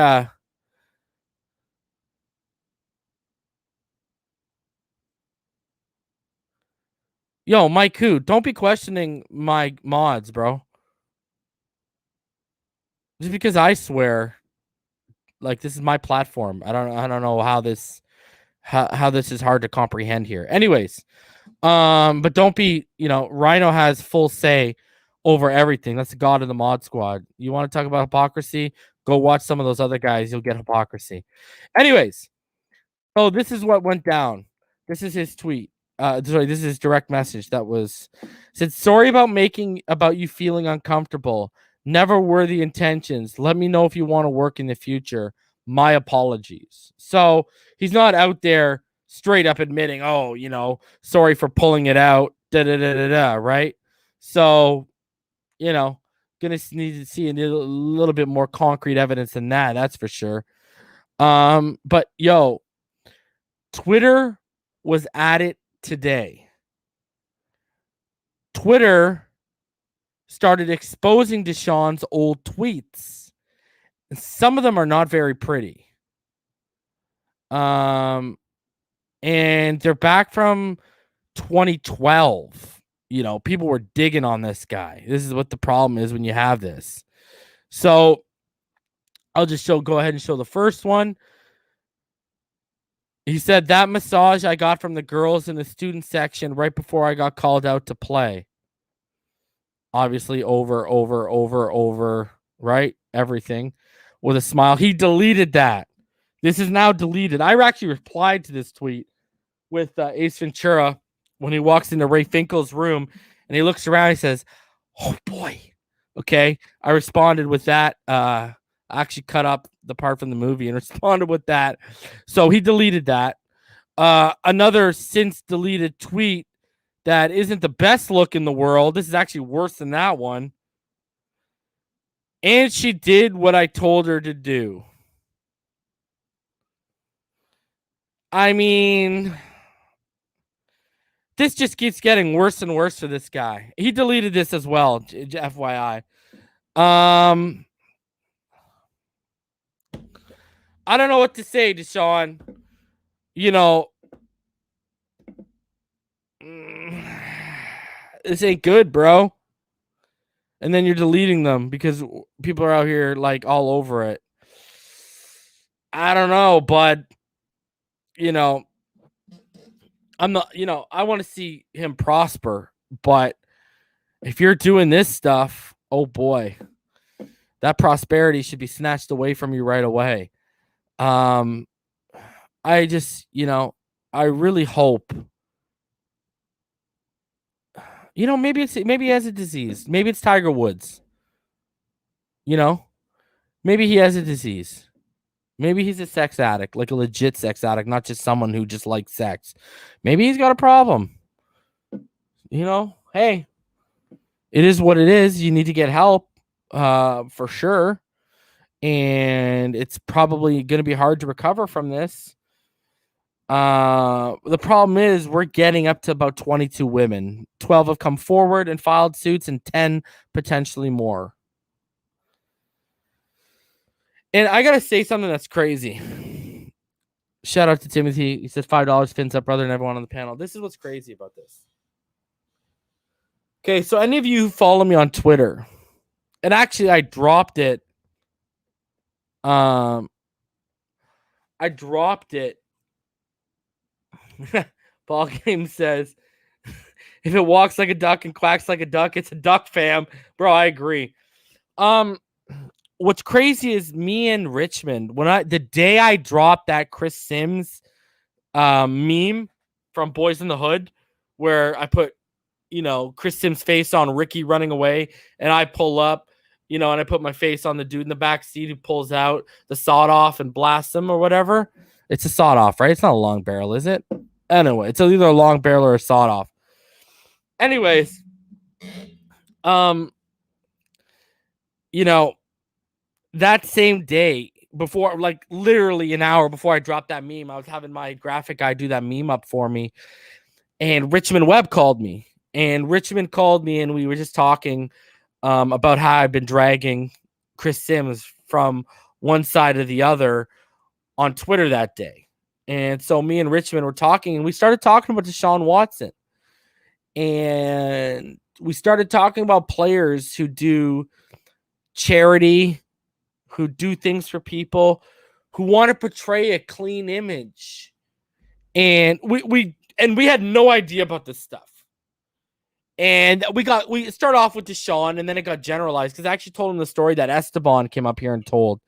yo, Mike Who, don't be questioning my mods, bro. Just because I swear, like, this is my platform. I don't know how this is hard to comprehend here. Anyways, but don't be, Rhino has full say over everything. That's the god of the mod squad. You want to talk about hypocrisy? Go watch some of those other guys. You'll get hypocrisy. Anyways, so this is what went down. This is his tweet. Sorry, this is his direct message that said, sorry about you feeling uncomfortable. Never were the intentions. Let me know if you want to work in the future. My apologies. So he's not out there straight up admitting, sorry for pulling it out, right? So, gonna need to see a little bit more concrete evidence than that. That's for sure. But Twitter was at it today. Twitter started exposing Deshaun's old tweets. And some of them are not very pretty. And they're back from 2012. People were digging on this guy. This is what the problem is when you have this. So I'll just go ahead and show the first one. He said, that massage I got from the girls in the student section right before I got called out to play. Obviously, over, right? Everything with a smile. He deleted that. This is now deleted. I actually replied to this tweet with Ace Ventura when he walks into Ray Finkel's room and he looks around. He says, oh, boy. Okay. I responded with that. I actually cut up the part from the movie and responded with that. So he deleted that. Another since deleted tweet that isn't the best look in the world. This is actually worse than that one. And she did what I told her to do. I mean, this just keeps getting worse and worse for this guy. He deleted this as well, FYI. I don't know what to say, Deshaun. This ain't good, bro. And then you're deleting them because people are out here like all over it. I don't know, but I'm not, I want to see him prosper, but if you're doing this stuff, oh boy, that prosperity should be snatched away from you right away. I just, I really hope, maybe he has a disease. Maybe it's Tiger Woods. Maybe he has a disease. Maybe he's a sex addict, like a legit sex addict, not just someone who just likes sex. Maybe he's got a problem. Hey, it is what it is. You need to get help, for sure. And it's probably going to be hard to recover from this. The problem is we're getting up to about 22 women. 12 have come forward and filed suits and 10 potentially more. And I got to say something that's crazy. Shout out to Timothy. He said $5 Phinside, brother, and everyone on the panel. This is what's crazy about this. Okay, so any of you who follow me on Twitter, and actually I dropped it. I dropped it Ball game says, if it walks like a duck and quacks like a duck, it's a duck, fam. Bro, I agree. What's crazy is me and Richmond, the day I dropped that Chris Sims meme from Boys in the Hood, where I put, Chris Sims' face on Ricky running away, and I pull up, and I put my face on the dude in the back seat who pulls out the sawed off and blasts him or whatever. It's a sawed off, right? It's not a long barrel, is it? Anyway, it's either a long barrel or a sawed off. Anyways, that same day, before, like literally an hour before I dropped that meme, I was having my graphic guy do that meme up for me. And Richmond Webb called me. And Richmond called me, and we were just talking about how I've been dragging Chris Sims from one side or the other on Twitter that day. And so me and Richmond were talking, and we started talking about Deshaun Watson. And we started talking about players who do charity, who do things for people, who want to portray a clean image. And we had no idea about this stuff. And we start off with Deshaun, and then it got generalized because I actually told him the story that Esteban came up here and told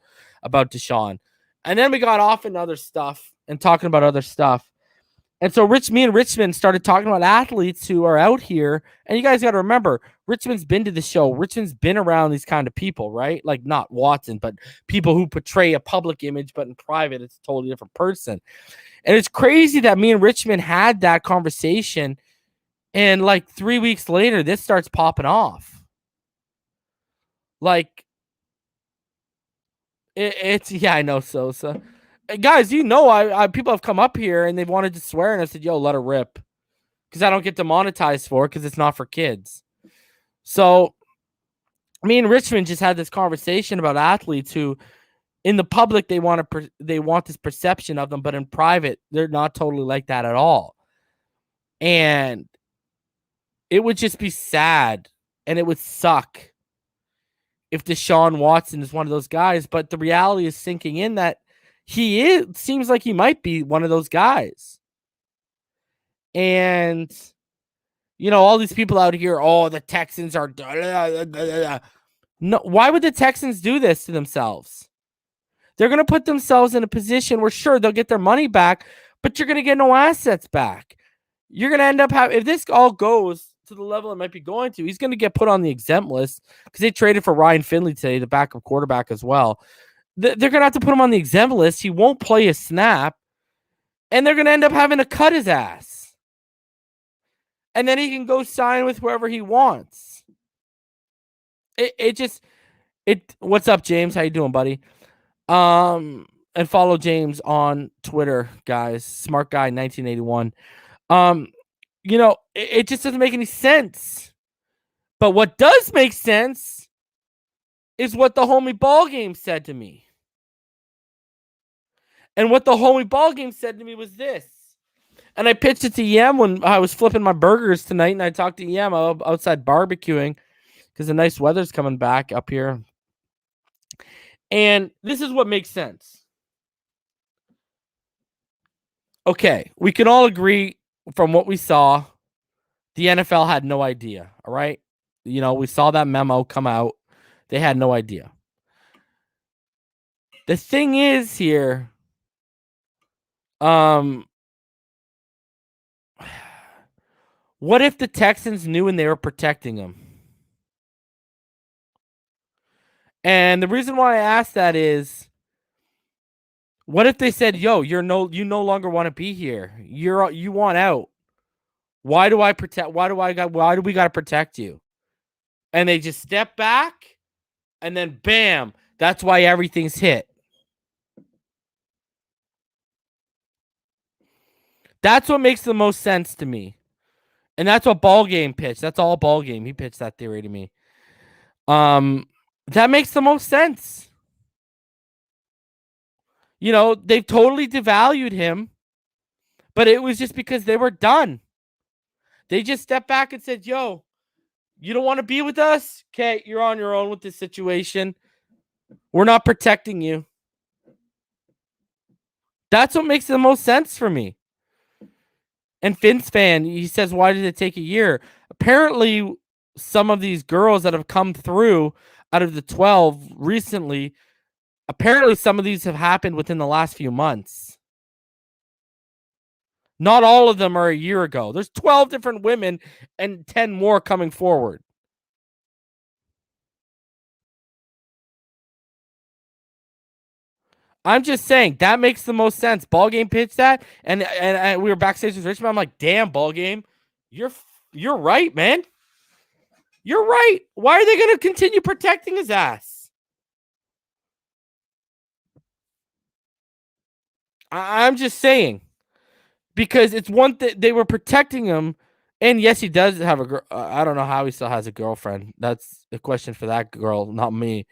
about Deshaun. And then we got off into other stuff and talking about other stuff. And so me and Richmond started talking about athletes who are out here. And you guys got to remember, Richmond's been to the show. Richmond's been around these kind of people, right? Like not Watson, but people who portray a public image, but in private, it's a totally different person. And it's crazy that me and Richmond had that conversation. And like 3 weeks later, this starts popping off. Like, it's I know, Sosa. Guys, I people have come up here and they've wanted to swear, and I said, yo, let her rip. Because I don't get demonetized for it because it's not for kids. So me and Richmond just had this conversation about athletes who, in the public, they want this perception of them, but in private, they're not totally like that at all. And it would just be sad, and it would suck if Deshaun Watson is one of those guys. But the reality is sinking in that seems like he might be one of those guys. And, all these people out here, the Texans are... No, why would the Texans do this to themselves? They're going to put themselves in a position where, sure, they'll get their money back, but you're going to get no assets back. You're going to end up if this all goes to the level it might be going to, he's going to get put on the exempt list because they traded for Ryan Finley today, the backup quarterback as well. They're going to have to put him on the exempt list. He won't play a snap, and they're going to end up having to cut his ass. And then he can go sign with whoever he wants. What's up, James? How you doing, buddy? And follow James on Twitter, guys. Smart guy 1981. It just doesn't make any sense. But what does make sense is what the homie ball game said to me. And what the homie ball game said to me was this. And I pitched it to Yem when I was flipping my burgers tonight, and I talked to Yem outside barbecuing because the nice weather's coming back up here. And this is what makes sense. Okay, we can all agree from what we saw, the NFL had no idea, all right? We saw that memo come out. They had no idea. The thing is here, what if the Texans knew and they were protecting him? And the reason why I asked that is, what if they said, "Yo, you no longer want to be here. You want out. Why do we got to protect you?" And they just step back, and then bam, that's why everything's hit. That's what makes the most sense to me. And that's what ball game pitched. That's all ball game. He pitched that theory to me. That makes the most sense. They've totally devalued him, but it was just because they were done. They just stepped back and said, yo, you don't want to be with us? Okay, you're on your own with this situation. We're not protecting you. That's what makes the most sense for me. And Finn's fan, he says, why did it take a year? Apparently, some of these girls that have come through out of the 12 recently, apparently some of these have happened within the last few months. Not all of them are a year ago. There's 12 different women and 10 more coming forward. I'm just saying that makes the most sense. Ball game pitched that, and we were backstage with Richmond. I'm like, damn, ball game, you're right, man. You're right. Why are they going to continue protecting his ass? I'm just saying, because it's one thing they were protecting him, and yes, he does have a girl. I don't know how he still has a girlfriend. That's a question for that girl, not me.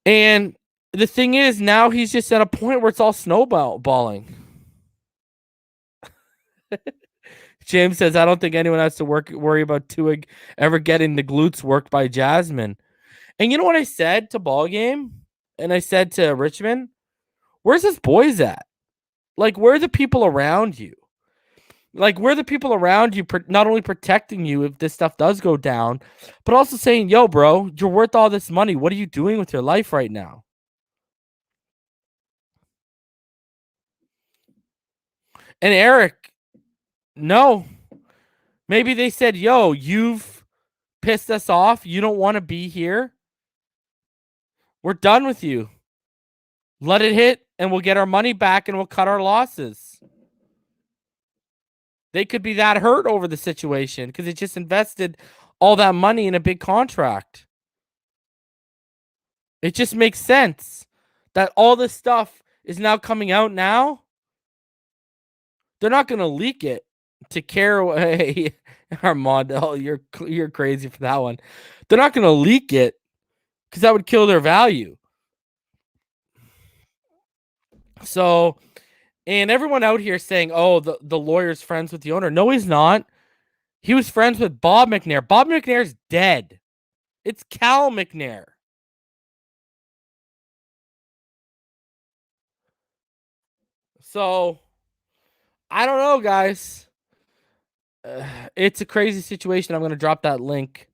And the thing is, now he's just at a point where it's all snowballing. James says, I don't think anyone has to worry about Tuig ever getting the glutes worked by Jasmine. And you know what I said to ball game? And I said to Richmond, where's his boys at? Like, where are the people around you? Like, where are the people around you not only protecting you if this stuff does go down, but also saying, yo, bro, you're worth all this money. What are you doing with your life right now? And Eric, no. Maybe they said, yo, you've pissed us off. You don't want to be here. We're done with you. Let it hit, and we'll get our money back, and we'll cut our losses. They could be that hurt over the situation because they just invested all that money in a big contract. It just makes sense that all this stuff is now coming out now. They're not going to leak it to Caraway. Armand, oh, you're crazy for that one. They're not going to leak it because that would kill their value. So, and everyone out here saying, oh, the lawyer's friends with the owner. No, he's not. He was friends with Bob McNair. Bob McNair's dead. It's Cal McNair. So, I don't know, guys. It's a crazy situation. I'm going to drop that link.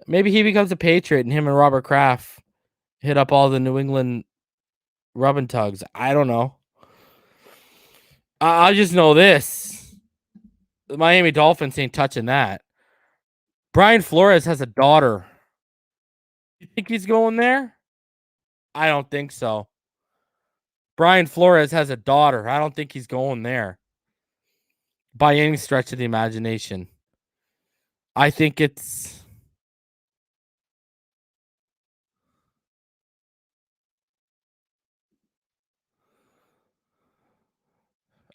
Maybe he becomes a Patriot and him and Robert Kraft hit up all the New England rub and tugs. I don't know. I just know this. The Miami Dolphins ain't touching that. Brian Flores has a daughter. You think he's going there? I don't think so. Brian Flores has a daughter. I don't think he's going there by any stretch of the imagination. I think it's...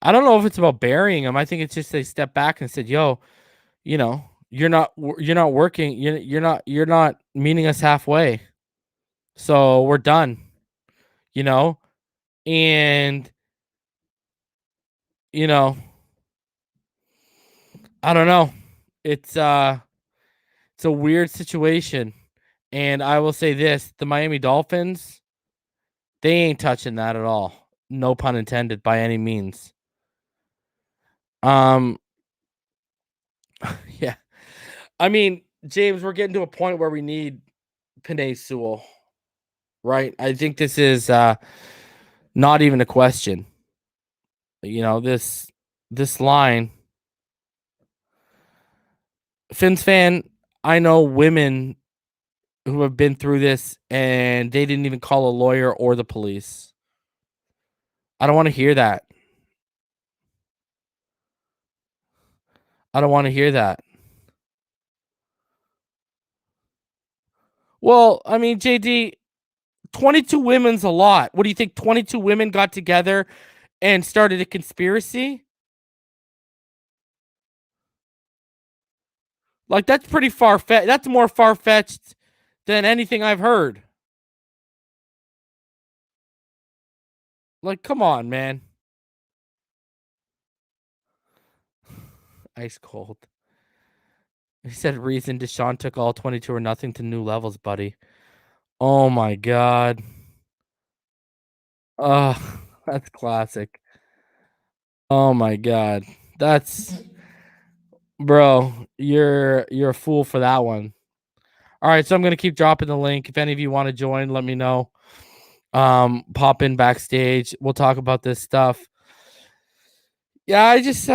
I don't know if it's about burying him. I think it's just they stepped back and said, yo, you know, you're not working. You're not meeting us halfway. So we're done, you know? And, you know, I don't know. It's a weird situation. And I will say this, the Miami Dolphins, they ain't touching that at all. No pun intended by any means. Yeah. I mean, James, we're getting to a point where we need Penei Sewell, right? I think this is not even a question. You know, this line. Fins fan, I know women who have been through this and they didn't even call a lawyer or the police. I don't want to hear that. I don't want to hear that. Well, I mean, JD, 22 women's a lot. What do you think? 22 women got together and started a conspiracy? Like, that's pretty far-fetched. That's more far-fetched than anything I've heard. Like, come on, man. Ice cold. He said reason Deshaun took all 22 or nothing to new levels, buddy. Oh, my God. That's classic. Oh my god. That's bro, you're a fool for that one. All right, so I'm gonna keep dropping the link. If any of you want to join, let me know. Pop in backstage. We'll talk about this stuff. Yeah, I just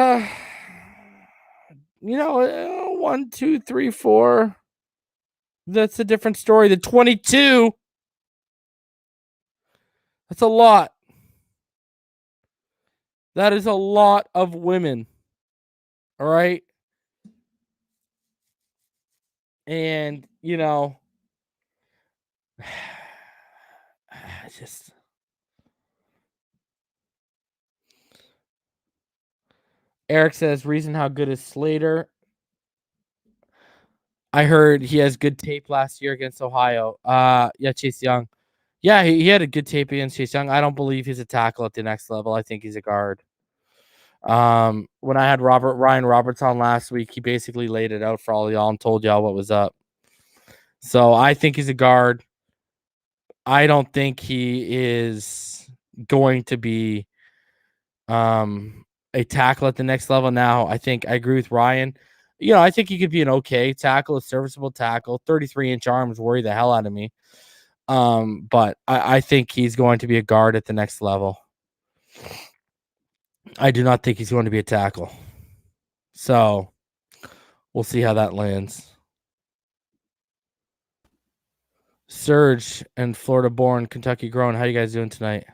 1, 2, 3, 4. That's a different story. The 22. That's a lot. That is a lot of women. All right. And, just Eric says, reason how good is Slater? I heard he has good tape last year against Ohio. Yeah, Chase Young. Yeah, he had a good tape against Chase Young. I don't believe he's a tackle at the next level. I think he's a guard. When I had Ryan Roberts on last week, he basically laid it out for all y'all and told y'all what was up. So I think he's a guard. I don't think he is going to be a tackle at the next level. Now, I agree with Ryan. I think he could be an okay tackle, a serviceable tackle. 33-inch arms worry the hell out of me. But I think he's going to be a guard at the next level. I do not think he's going to be a tackle. So we'll see how that lands. Serge and Florida born, Kentucky grown. How you guys doing tonight?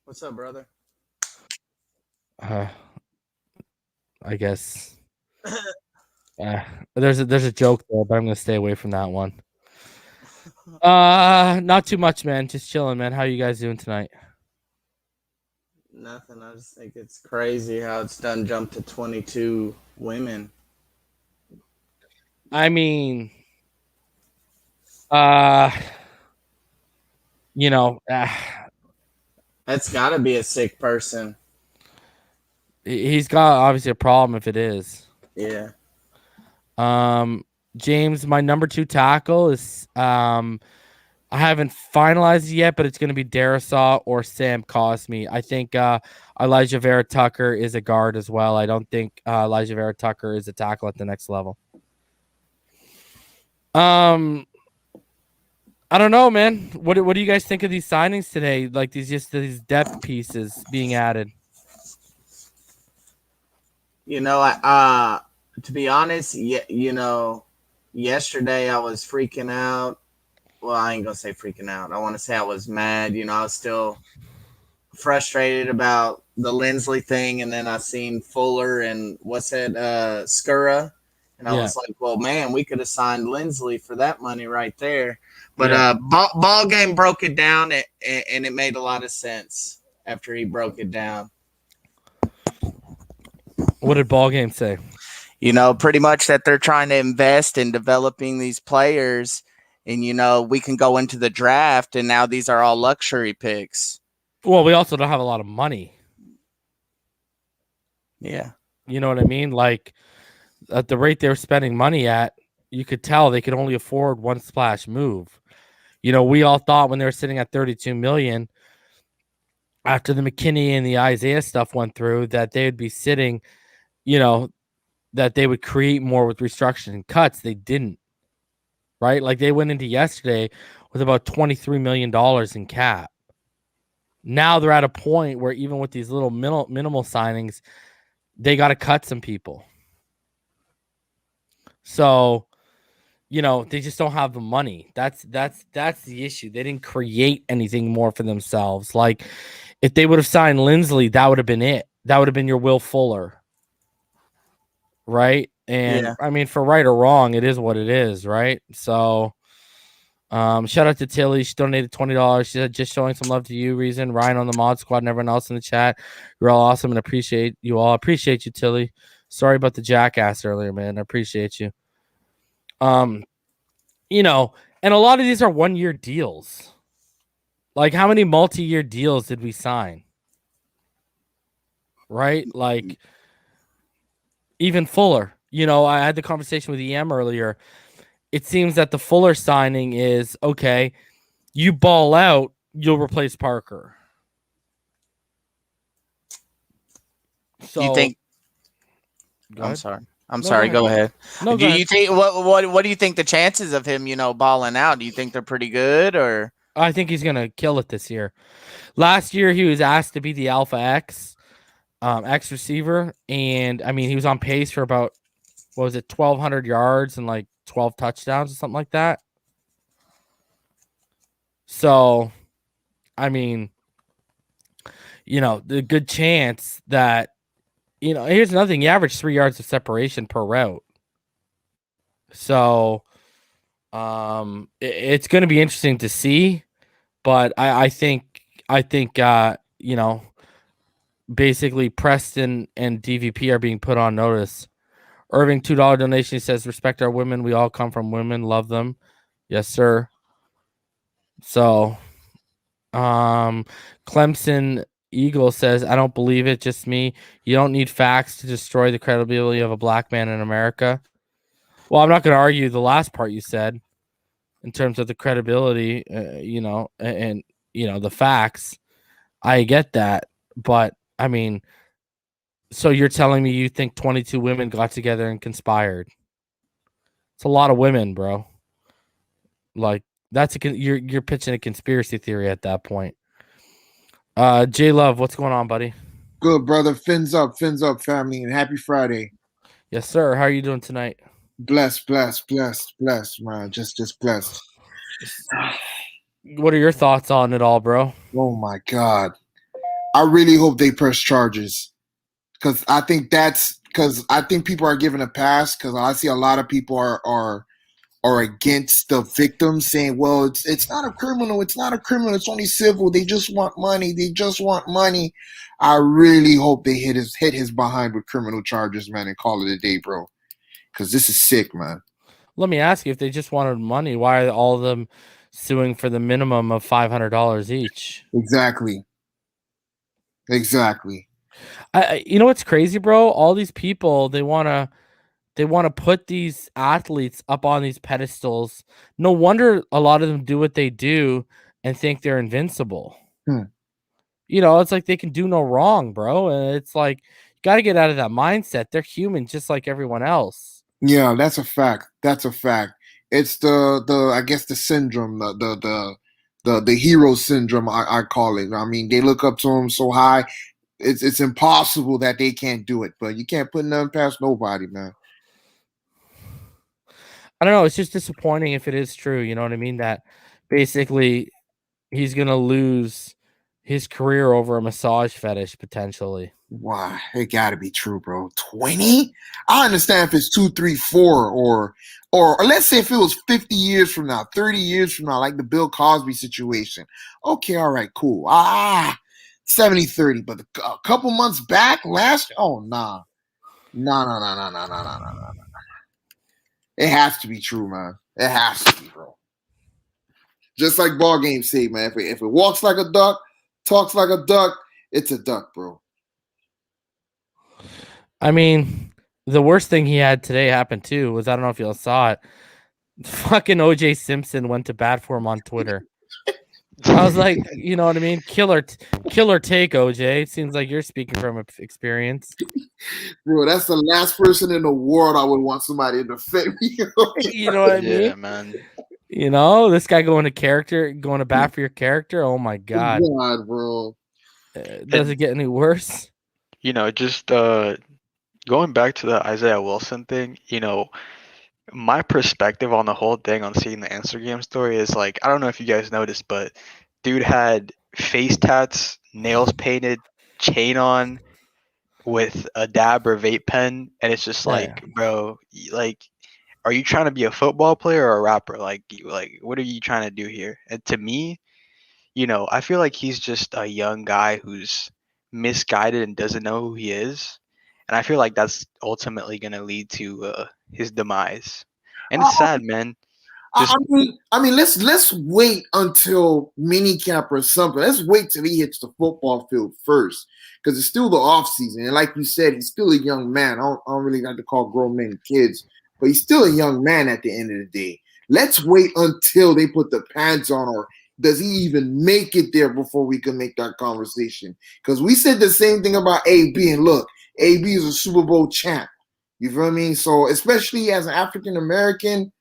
What's up, brother? I guess there's a joke there, but I'm gonna stay away from that one. Not too much, man. Just chilling, man. How you guys doing tonight? Nothing. I just think it's crazy how it's done jumped to 22 women. I mean, That's got to be a sick person. he's got obviously a problem if it is. Yeah. James, my number 2 tackle is I haven't finalized it yet, but it's going to be Darisaw or Sam Cosme. I think Elijah Vera Tucker is a guard as well. I don't think Elijah Vera Tucker is a tackle at the next level. I don't know, man. What do you guys think of these signings today? Like these depth pieces being added. To be honest, yesterday I was freaking out. Well, I ain't gonna say freaking out. I want to say I was mad. I was still frustrated about the Lindsley thing, and then I seen Fuller and Skura, and I was like, well, man, we could have signed Lindsley for that money right there. But ball game broke it down, and it made a lot of sense after he broke it down. What did ball game say? Pretty much that they're trying to invest in developing these players, and we can go into the draft, and now these are all luxury picks. Well, we also don't have a lot of money. Yeah. You know what I mean? Like at the rate they're spending money at, you could tell they could only afford one splash move. We all thought when they were sitting at $32 million after the McKinney and the Isaiah stuff went through that they would be sitting, that they would create more with restructuring and cuts. They didn't. Right? Like they went into yesterday with about $23 million in cap. Now they're at a point where even with these little minimal signings, they got to cut some people. So, they just don't have the money. That's the issue. They didn't create anything more for themselves. Like if they would have signed Lindsley, that would have been it. That would have been your Will Fuller. Right? And yeah. I mean, for right or wrong, it is what it is, right? So shout out to Tilly. She donated $20. She said, just showing some love to you, Reason, Ryan on the mod squad, and everyone else in the chat. You're all awesome and appreciate you all. Appreciate you, Tilly. Sorry about the jackass earlier, man. I appreciate you. And a lot of these are 1-year deals. Like, how many multi-year deals did we sign? Right? Like, even Fuller. I had the conversation with EM earlier. It seems that the Fuller signing is, okay, you ball out, you'll replace Parker. So You think? go I'm ahead. sorry. I'm No, sorry. go Go ahead. No, go Do ahead. you think what do you think the chances of him, balling out? Do you think they're pretty good or? I think he's gonna kill it this year. Last year he was asked to be the Alpha X, X receiver, and I mean he was on pace for about 1,200 yards and like 12 touchdowns or something like that. So, I mean, the good chance that here's another thing: you average 3 yards of separation per route. So, it's going to be interesting to see, but I think basically Preston and DVP are being put on notice. Irving $2 donation says, "Respect our women. We all come from women. Love them." Yes, sir. So, Clemson Eagle says, "I don't believe it. Just me. You don't need facts to destroy the credibility of a black man in America." Well, I'm not going to argue the last part you said in terms of the credibility, and the facts. I get that, but I mean, so you're telling me you think 22 women got together and conspired? It's a lot of women, bro. Like you're pitching a conspiracy theory at that point. J Love, what's going on, buddy? Good, brother. Fins up, family, and happy Friday. Yes, sir. How are you doing tonight? Blessed, man. Just blessed. What are your thoughts on it all, bro? Oh my God. I really hope they press charges. Because I think people are giving a pass because I see a lot of people are against the victims saying, well, it's not a criminal. It's not a criminal. It's only civil. They just want money. I really hope they hit his behind with criminal charges, man, and call it a day, bro. Because this is sick, man. Let me ask you, if they just wanted money, why are all of them suing for the minimum of $500 each? Exactly. You know what's crazy, bro? All these people, they want to put these athletes up on these pedestals. No wonder a lot of them do what they do and think they're invincible. It's like they can do no wrong, bro. And it's like, you got to get out of that mindset. They're human just like everyone else. Yeah, that's a fact. It's the I guess the syndrome, the hero syndrome, I call it. I mean, they look up to him so high, it's impossible that they can't do it. But you can't put nothing past nobody, man. I don't know. It's just disappointing if it is true. You know what I mean? That basically he's gonna lose his career over a massage fetish potentially. Wow, it gotta be true, bro. 20? I understand if it's 2, 3, 4, or let's say if it was 50 years from now, 30 years from now, like the Bill Cosby situation. Okay, all right, cool. 70-30, but a couple months back, nah. It has to be true, man. It has to be, bro. Just like ball games say, man. If it walks like a duck, talks like a duck, it's a duck, bro. I mean, the worst thing he had today happened too was, I don't know if y'all saw it. Fucking OJ Simpson went to bat for him on Twitter. I was like, you know what I mean? Killer take, OJ. It seems like you're speaking from experience. Bro, that's the last person in the world I would want somebody to defend me. You know what I mean? Yeah, man. This guy going to bat for your character. Oh my God. God, bro. Does it get any worse? Just going back to the Isaiah Wilson thing, my perspective on the whole thing on seeing the Instagram story is like, I don't know if you guys noticed, but dude had face tats, nails painted, chain on with a dab or vape pen, and it's just like, bro, like, are you trying to be a football player or a rapper? Like what are you trying to do here? And to me, I feel like he's just a young guy who's misguided and doesn't know who he is. And I feel like that's ultimately going to lead to his demise. And it's sad, man. I mean, let's wait until minicamp or something. Let's wait till he hits the football field first, because it's still the off season. And like you said, he's still a young man. I don't really got to call grown men kids, but he's still a young man at the end of the day. Let's wait until they put the pads on, or does he even make it there before we can make that conversation? Because we said the same thing about AB, and look, AB is a Super Bowl champ. You feel me? So especially as an African American,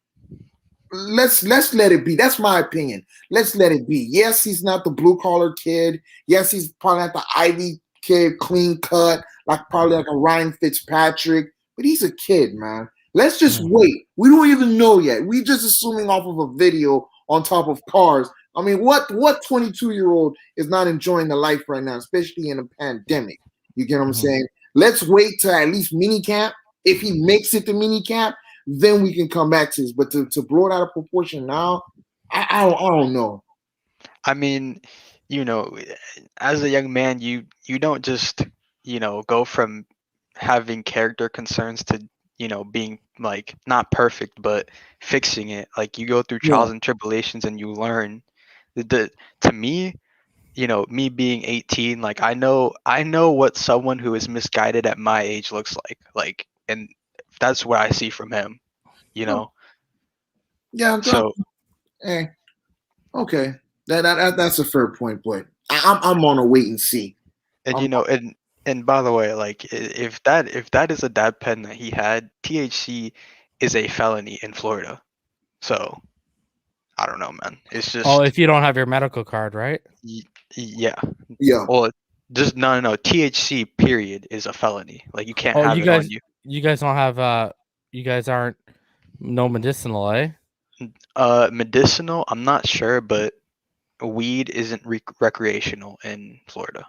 let's let it be. That's my opinion. Let's let it be. Yes, he's not the blue collar kid. Yes, he's probably not the Ivy kid, clean cut, probably like a Ryan Fitzpatrick. But he's a kid, man. Let's just wait. We don't even know yet. We just assuming off of a video on top of cars. I mean, what 22-year-old is not enjoying the life right now, especially in a pandemic? You get what I'm saying? Let's wait till at least minicamp. If he makes it to minicamp, then we can come back to this. But to blow it out of proportion now, I don't know. I mean, as a young man, you don't just, go from having character concerns to, being like not perfect, but fixing it. Like you go through trials and tribulations and you learn. To me, me being 18, like I know what someone who is misguided at my age looks like, and that's what I see from him, Yeah. So, okay, that's a fair point, but I'm on a wait and see. And and by the way, like if that is a dab pen that he had, THC is a felony in Florida. So I don't know, man. It's just if you don't have your medical card, right? Yeah. Well, just no. THC period is a felony. Like you can't have it on you. You guys don't have you guys aren't no medicinal, eh? Medicinal, I'm not sure, but weed isn't recreational in Florida.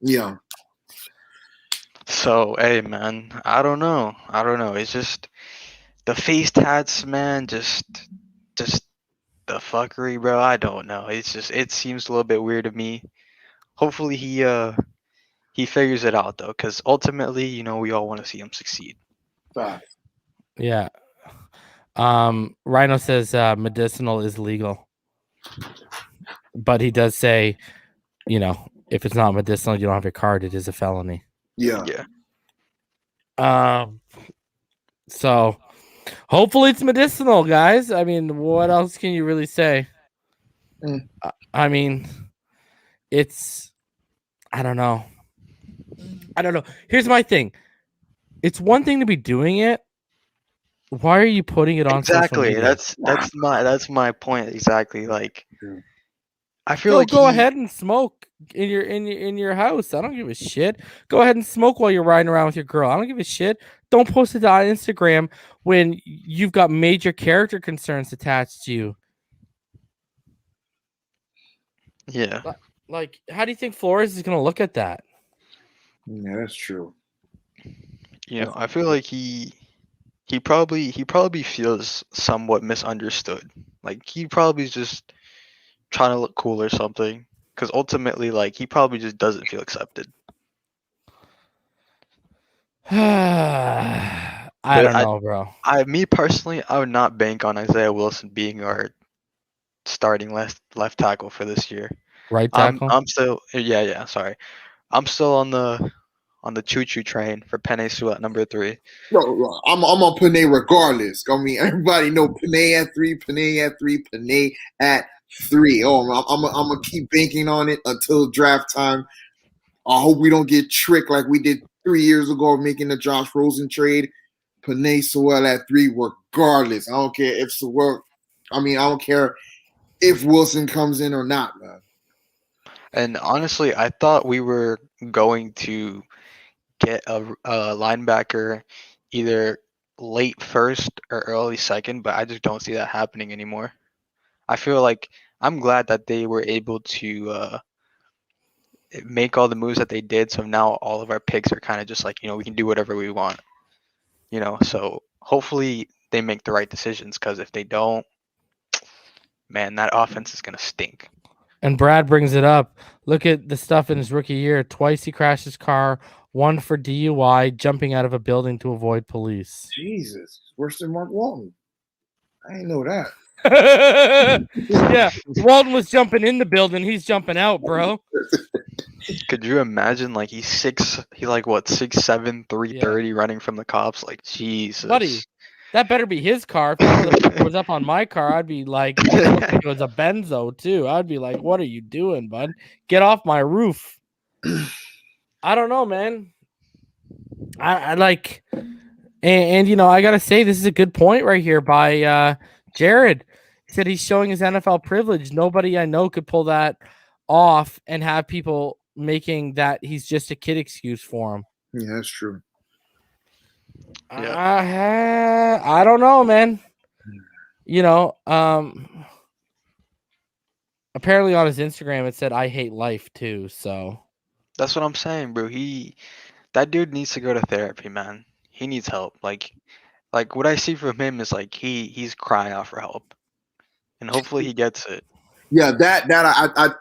Yeah. So, hey, man, I don't know. It's just the face tats, man. Just the fuckery, bro. I don't know. It seems a little bit weird to me. Hopefully he figures it out though, because ultimately, we all want to see him succeed. Fact. Yeah. Rhino says medicinal is legal, but he does say, if it's not medicinal, you don't have your card, it is a felony. Yeah. So hopefully it's medicinal, guys. I mean, what else can you really say? I mean, I don't know. Here's my thing. It's one thing to be doing it. Why are you putting it on exactly? social media? That's my point. Exactly. Like, I feel like go ahead and smoke in your house. I don't give a shit. Go ahead and smoke while you're riding around with your girl. I don't give a shit. Don't post it on Instagram when you've got major character concerns attached to you. Yeah. Like, how do you think Flores is going to look at that? Yeah, that's true. I feel like he probably feels somewhat misunderstood. Like he probably is just trying to look cool or something. Because ultimately, like he probably just doesn't feel accepted. I don't know, bro. Me personally, I would not bank on Isaiah Wilson being our starting left tackle for this year. Right tackle. I'm still sorry. I'm still on the choo-choo train for Penei Sewell at number 3. Bro, I'm on Penei regardless. I mean, everybody know Penei at 3, Penei at 3. Oh, I'm gonna keep banking on it until draft time. I hope we don't get tricked like we did 3 years ago making the Josh Rosen trade. Penei Sewell at 3 regardless. I don't care if Sewell. I don't care if Wilson comes in or not, man. And honestly, I thought we were going to get a linebacker either late first or early second, but I just don't see that happening anymore. I feel like I'm glad that they were able to make all the moves that they did. So now all of our picks are kind of just like, we can do whatever we want. So hopefully they make the right decisions, because if they don't, man, that offense is going to stink. And Brad brings it up. Look at the stuff in his rookie year. Twice he crashed his car, one for DUI, jumping out of a building to avoid police. Jesus, worse than Mark Walton. I didn't know that. Yeah, Walton was jumping in the building. He's jumping out, bro. Could you imagine, like, he's 6'7", 330, running from the cops? Like, Jesus. Buddy, that better be his car. If it was up on my car, I'd be like, it was a Benzo, too. I'd be like, what are you doing, bud? Get off my roof. I don't know, man. I like, and you know, I gotta say this is a good point right here by Jared. He said he's showing his NFL privilege. Nobody I know could pull that off and have people making that he's just a kid excuse for him. Yeah, that's true. I don't know, man. You know, apparently on his Instagram it said I hate life too. So That's what I'm saying, bro. That dude needs to go to therapy, man. He needs help. Like what I see from him is like he's crying out for help, and hopefully he gets it. Yeah, that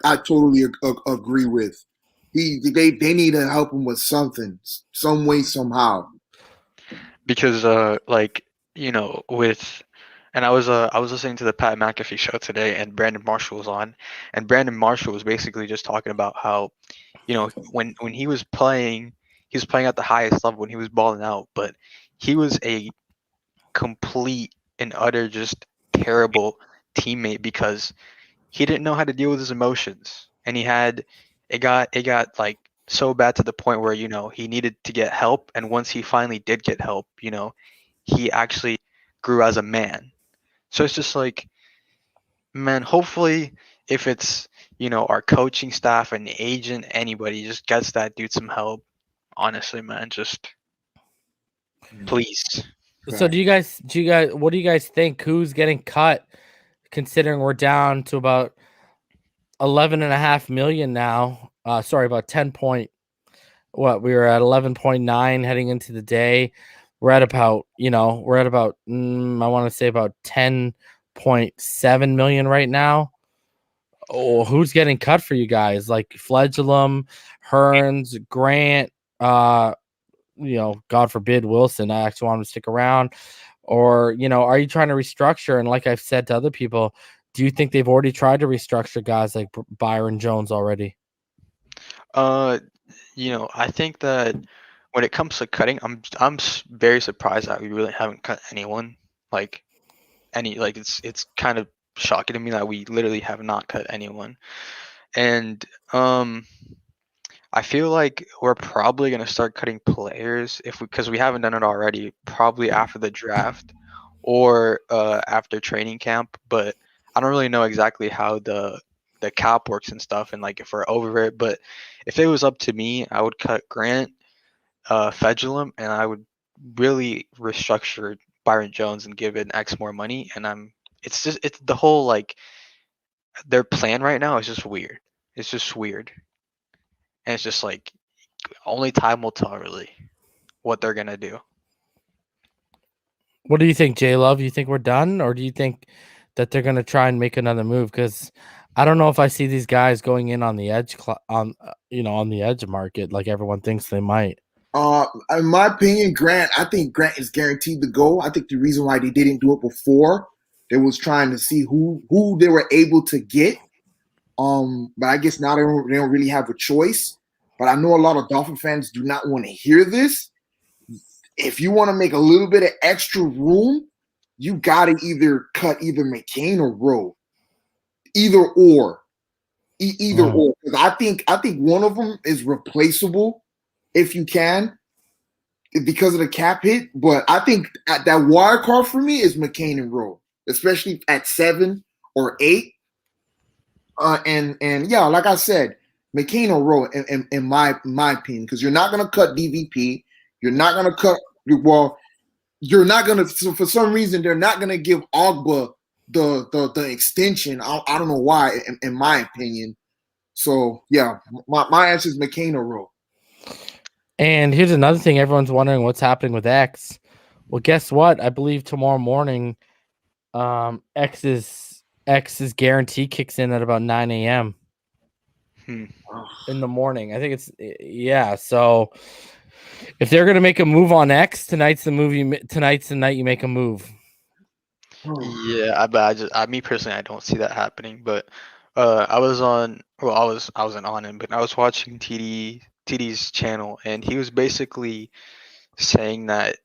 I totally agree with. They need to help him with something, some way, somehow. Because like with and I was listening to the Pat McAfee show today, and Brandon Marshall was on, and Brandon Marshall was basically just talking about how when he was playing at the highest level when he was balling out, but he was a complete and utter just terrible teammate because he didn't know how to deal with his emotions, and it got like so bad to the point where he needed to get help, and once he finally did get help, he actually grew as a man. So it's just like, man, hopefully if it's our coaching staff and agent, anybody just gets that dude some help. Honestly, man, just please. So do you guys what do you guys think? Who's getting cut? Considering we're down to about 11.5 million now. Sorry, about 10 point. What we were at 11.9 heading into the day. We're at about I want to say about 10.7 million right now. Oh, who's getting cut for you guys? Like Fledglam, Hearns, Grant, God forbid Wilson. I actually want him to stick around. Or, are you trying to restructure? And like I've said to other people, do you think they've already tried to restructure guys like Byron Jones already? I think that when it comes to cutting, I'm very surprised that we really haven't cut anyone. Like it's kind of shocking to me that we literally have not cut anyone. And I feel like we're probably gonna start cutting players because we haven't done it already, probably after the draft or after training camp. But I don't really know exactly how the cap works and stuff, and like if we're over it. But if it was up to me, I would cut Grant, Fedulum, and I would really restructure Byron Jones and give an X more money. And it's the whole like their plan right now is just weird. It's just weird. And it's just like only time will tell really what they're gonna do. What do you think, J Love? You think we're done, or do you think that they're gonna try and make another move? Because I don't know if I see these guys going in on the edge on the edge market like everyone thinks they might. In my opinion, I think Grant is guaranteed to go. I think the reason why they didn't do it before, they was trying to see who they were able to get. But I guess now they don't really have a choice. But I know a lot of Dolphin fans do not want to hear this. If you want to make a little bit of extra room, you got to either cut either McCain or Rowe. Either or. Either or. Because I think one of them is replaceable if you can because of the cap hit. But I think that wild card for me is McCain and Rowe, especially at 7 or 8. And yeah, like I said, McCain or Rowe in my opinion, because you're not gonna cut DVP, you're not gonna cut you're not gonna for some reason they're not gonna give Ogba the extension. I don't know why, in my opinion. So yeah, my answer is McCain or Rowe. And here's another thing: everyone's wondering what's happening with X. Well, guess what? I believe tomorrow morning, X's guarantee kicks in at about 9 a.m. in the morning. I think it's So if they're gonna make a move on X, tonight's the night you make a move. Yeah, me personally, I don't see that happening. But I wasn't on him, but I was watching TD's channel, and he was basically saying that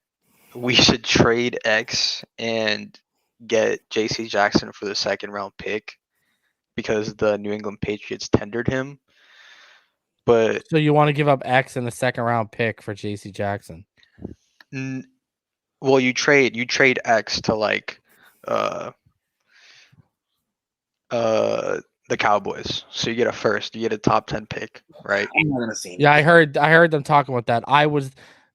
we should trade X and get JC Jackson for the 2nd round pick because the New England Patriots tendered him. But so you want to give up X and the 2nd round pick for JC Jackson? Well, you trade X to like the Cowboys. So you get a first, you get a top 10 pick, right? I'm not gonna say anything. Yeah, I heard them talking about that.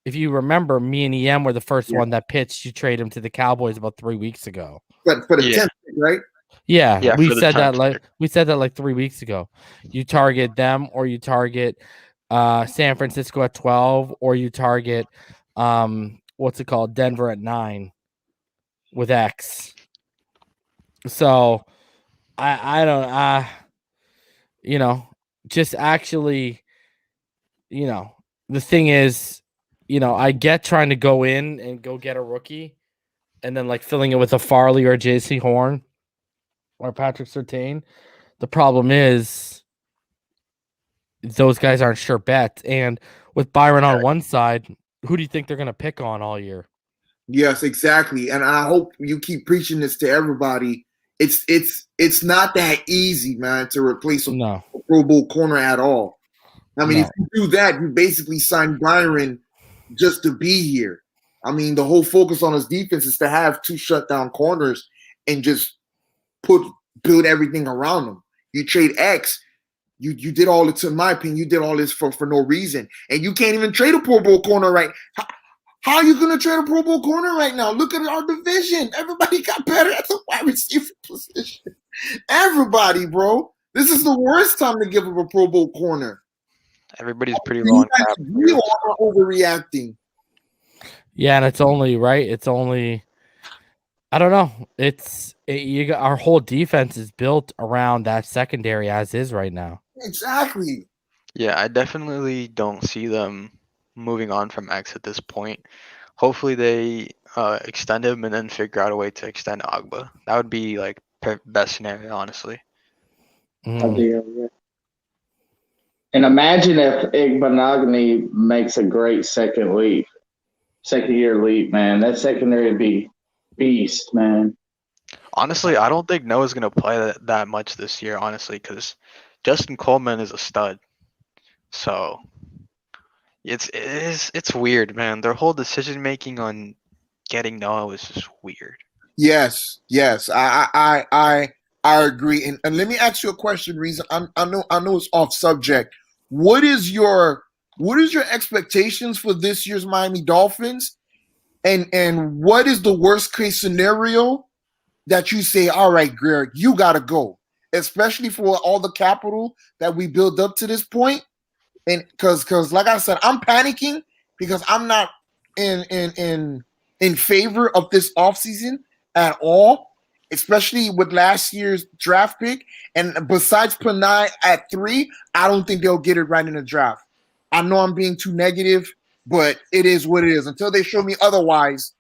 If you remember, me and EM were the first one that pitched you trade him to the Cowboys about 3 weeks ago. But for the Yeah. 10th pick, right? Yeah, we for the said that 10th pick. we said that like 3 weeks ago. You target them or you target San Francisco at 12 or you target what's it called? Denver at 9 with X. So I don't just actually the thing is, I get trying to go in and go get a rookie and then like filling it with a Farley or a JC Horn or Patrick Surtain. The problem is those guys aren't sure bets. And with Byron on one side, who do you think they're going to pick on all year? Yes, exactly. And I hope you keep preaching this to everybody. It's not that easy, man, to replace a Pro Bowl corner at all. I mean, if you do that, you basically sign Byron just to be here. I mean, the whole focus on his defense is to have 2 shutdown corners and just build everything around them. You trade X, you did all this, in my opinion, you did all this for no reason. And you can't even trade a Pro Bowl corner right. How are you going to trade a Pro Bowl corner right now? Look at our division. Everybody got better at the wide receiver position. Everybody, bro. This is the worst time to give up a Pro Bowl corner. Everybody's pretty low on cap. We are overreacting. Yeah, and it's only right. It's only, I don't know. Our whole defense is built around that secondary as is right now. Exactly. Yeah, I definitely don't see them moving on from X at this point. Hopefully they extend him and then figure out a way to extend Agba. That would be like best scenario, honestly. Mm. And imagine if Igbenogany makes a great second year leap, man. That secondary would be beast, man. Honestly, I don't think Noah's gonna play that much this year, honestly, because Justin Coleman is a stud. So it's weird, man. Their whole decision making on getting Noah was just weird. Yes. I agree. And let me ask you a question, Reason. I know it's off subject. What is your expectations for this year's Miami Dolphins? And what is the worst case scenario that you say, all right, Greg, you gotta go, especially for all the capital that we built up to this point? And because like I said, I'm panicking because I'm not in favor of this offseason at all, especially with last year's draft pick. And besides Panay at 3, I don't think they'll get it right in the draft. I know I'm being too negative, but it is what it is. Until they show me otherwise,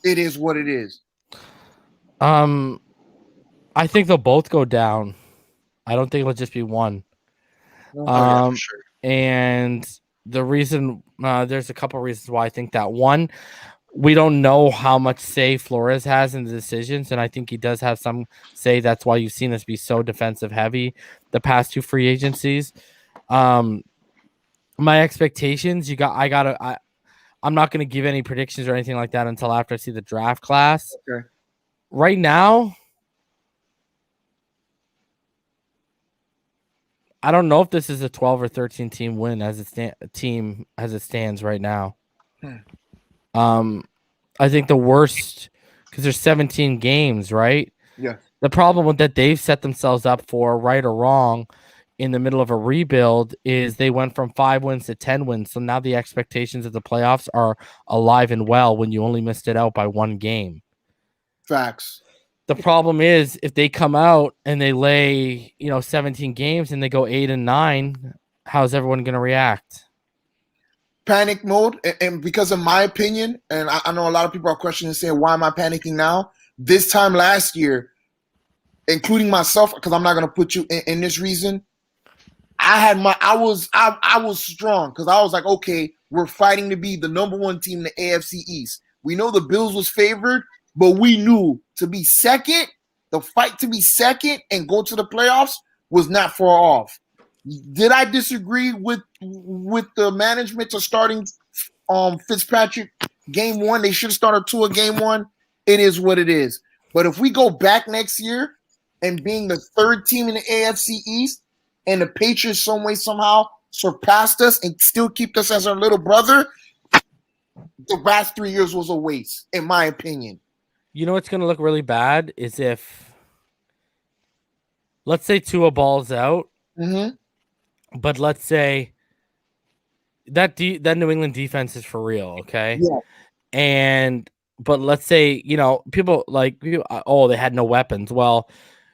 it is what it is. I think they'll both go down. I don't think it'll just be one. Yeah, for sure. And the reason, there's a couple reasons why I think that. One, we don't know how much say Flores has in the decisions, and I think he does have some say. That's why you've seen us be so defensive heavy the past 2 free agencies. My expectations, I'm not going to give any predictions or anything like that until after I see the draft class. Okay. Right now, I don't know if this is a 12 or 13 team win as it stands right now. I think the worst, because there's 17 games, right? Yeah. The problem with that they've set themselves up for, right or wrong, in the middle of a rebuild is they went from 5 wins to 10 wins. So now the expectations of the playoffs are alive and well when you only missed it out by 1 game. Facts. The problem is if they come out and they lay, 17 games and they go 8-9, how's everyone going to react? Panic mode. And because in my opinion, and I know a lot of people are questioning and saying, why am I panicking now? This time last year, including myself, because I'm not going to put you in this reason, I was strong because I was like, okay, we're fighting to be the number 1 team in the AFC East. We know the Bills was favored, but we knew to be second, the fight to be second and go to the playoffs was not far off. Did I disagree with the management to starting Fitzpatrick game one. They should have started Tua game one. It is what it is. But if we go back next year and being the third team in the AFC East and the Patriots some way, somehow surpassed us and still keep us as our little brother, the last 3 years was a waste, in my opinion. You know what's going to look really bad is if, let's say Tua balls out, but let's say that New England defense is for real, okay? Yeah. But let's say, people they had no weapons. Well,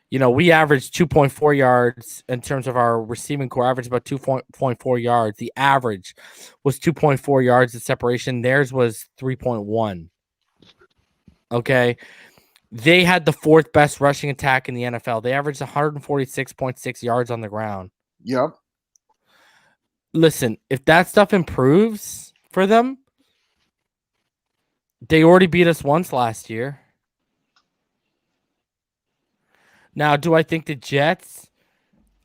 we averaged 2.4 yards in terms of our receiving core, average about 2.4 yards. The average was 2.4 yards of separation. Theirs was 3.1. Okay. They had the fourth best rushing attack in the NFL. They averaged 146.6 yards on the ground. Yep. Listen, if that stuff improves for them, they already beat us once last year. Now, do I think the Jets?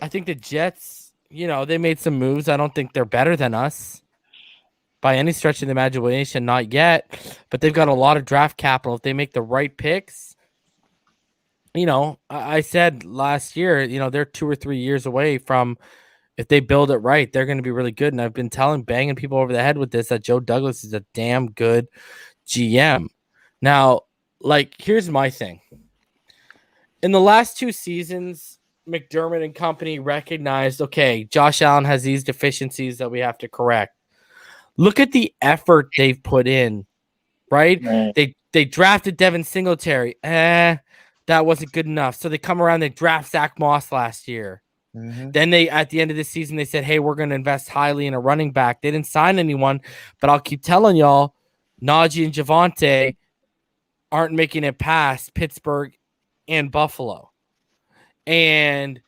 I think the Jets, they made some moves. I don't think they're better than us by any stretch of the imagination, not yet. But they've got a lot of draft capital. If they make the right picks, I said last year, they're 2 or 3 years away from, if they build it right, they're going to be really good. And I've been banging people over the head with this, that Joe Douglas is a damn good GM. Now, here's my thing. In the last 2 seasons, McDermott and company recognized, okay, Josh Allen has these deficiencies that we have to correct. Look at the effort they've put in, right? They drafted Devin Singletary. That wasn't good enough. So they come around, they draft Zach Moss last year. Then at the end of the season, they said, hey, we're going to invest highly in a running back. They didn't sign anyone, but I'll keep telling y'all, Najee and Javonte aren't making it past Pittsburgh and Buffalo. And,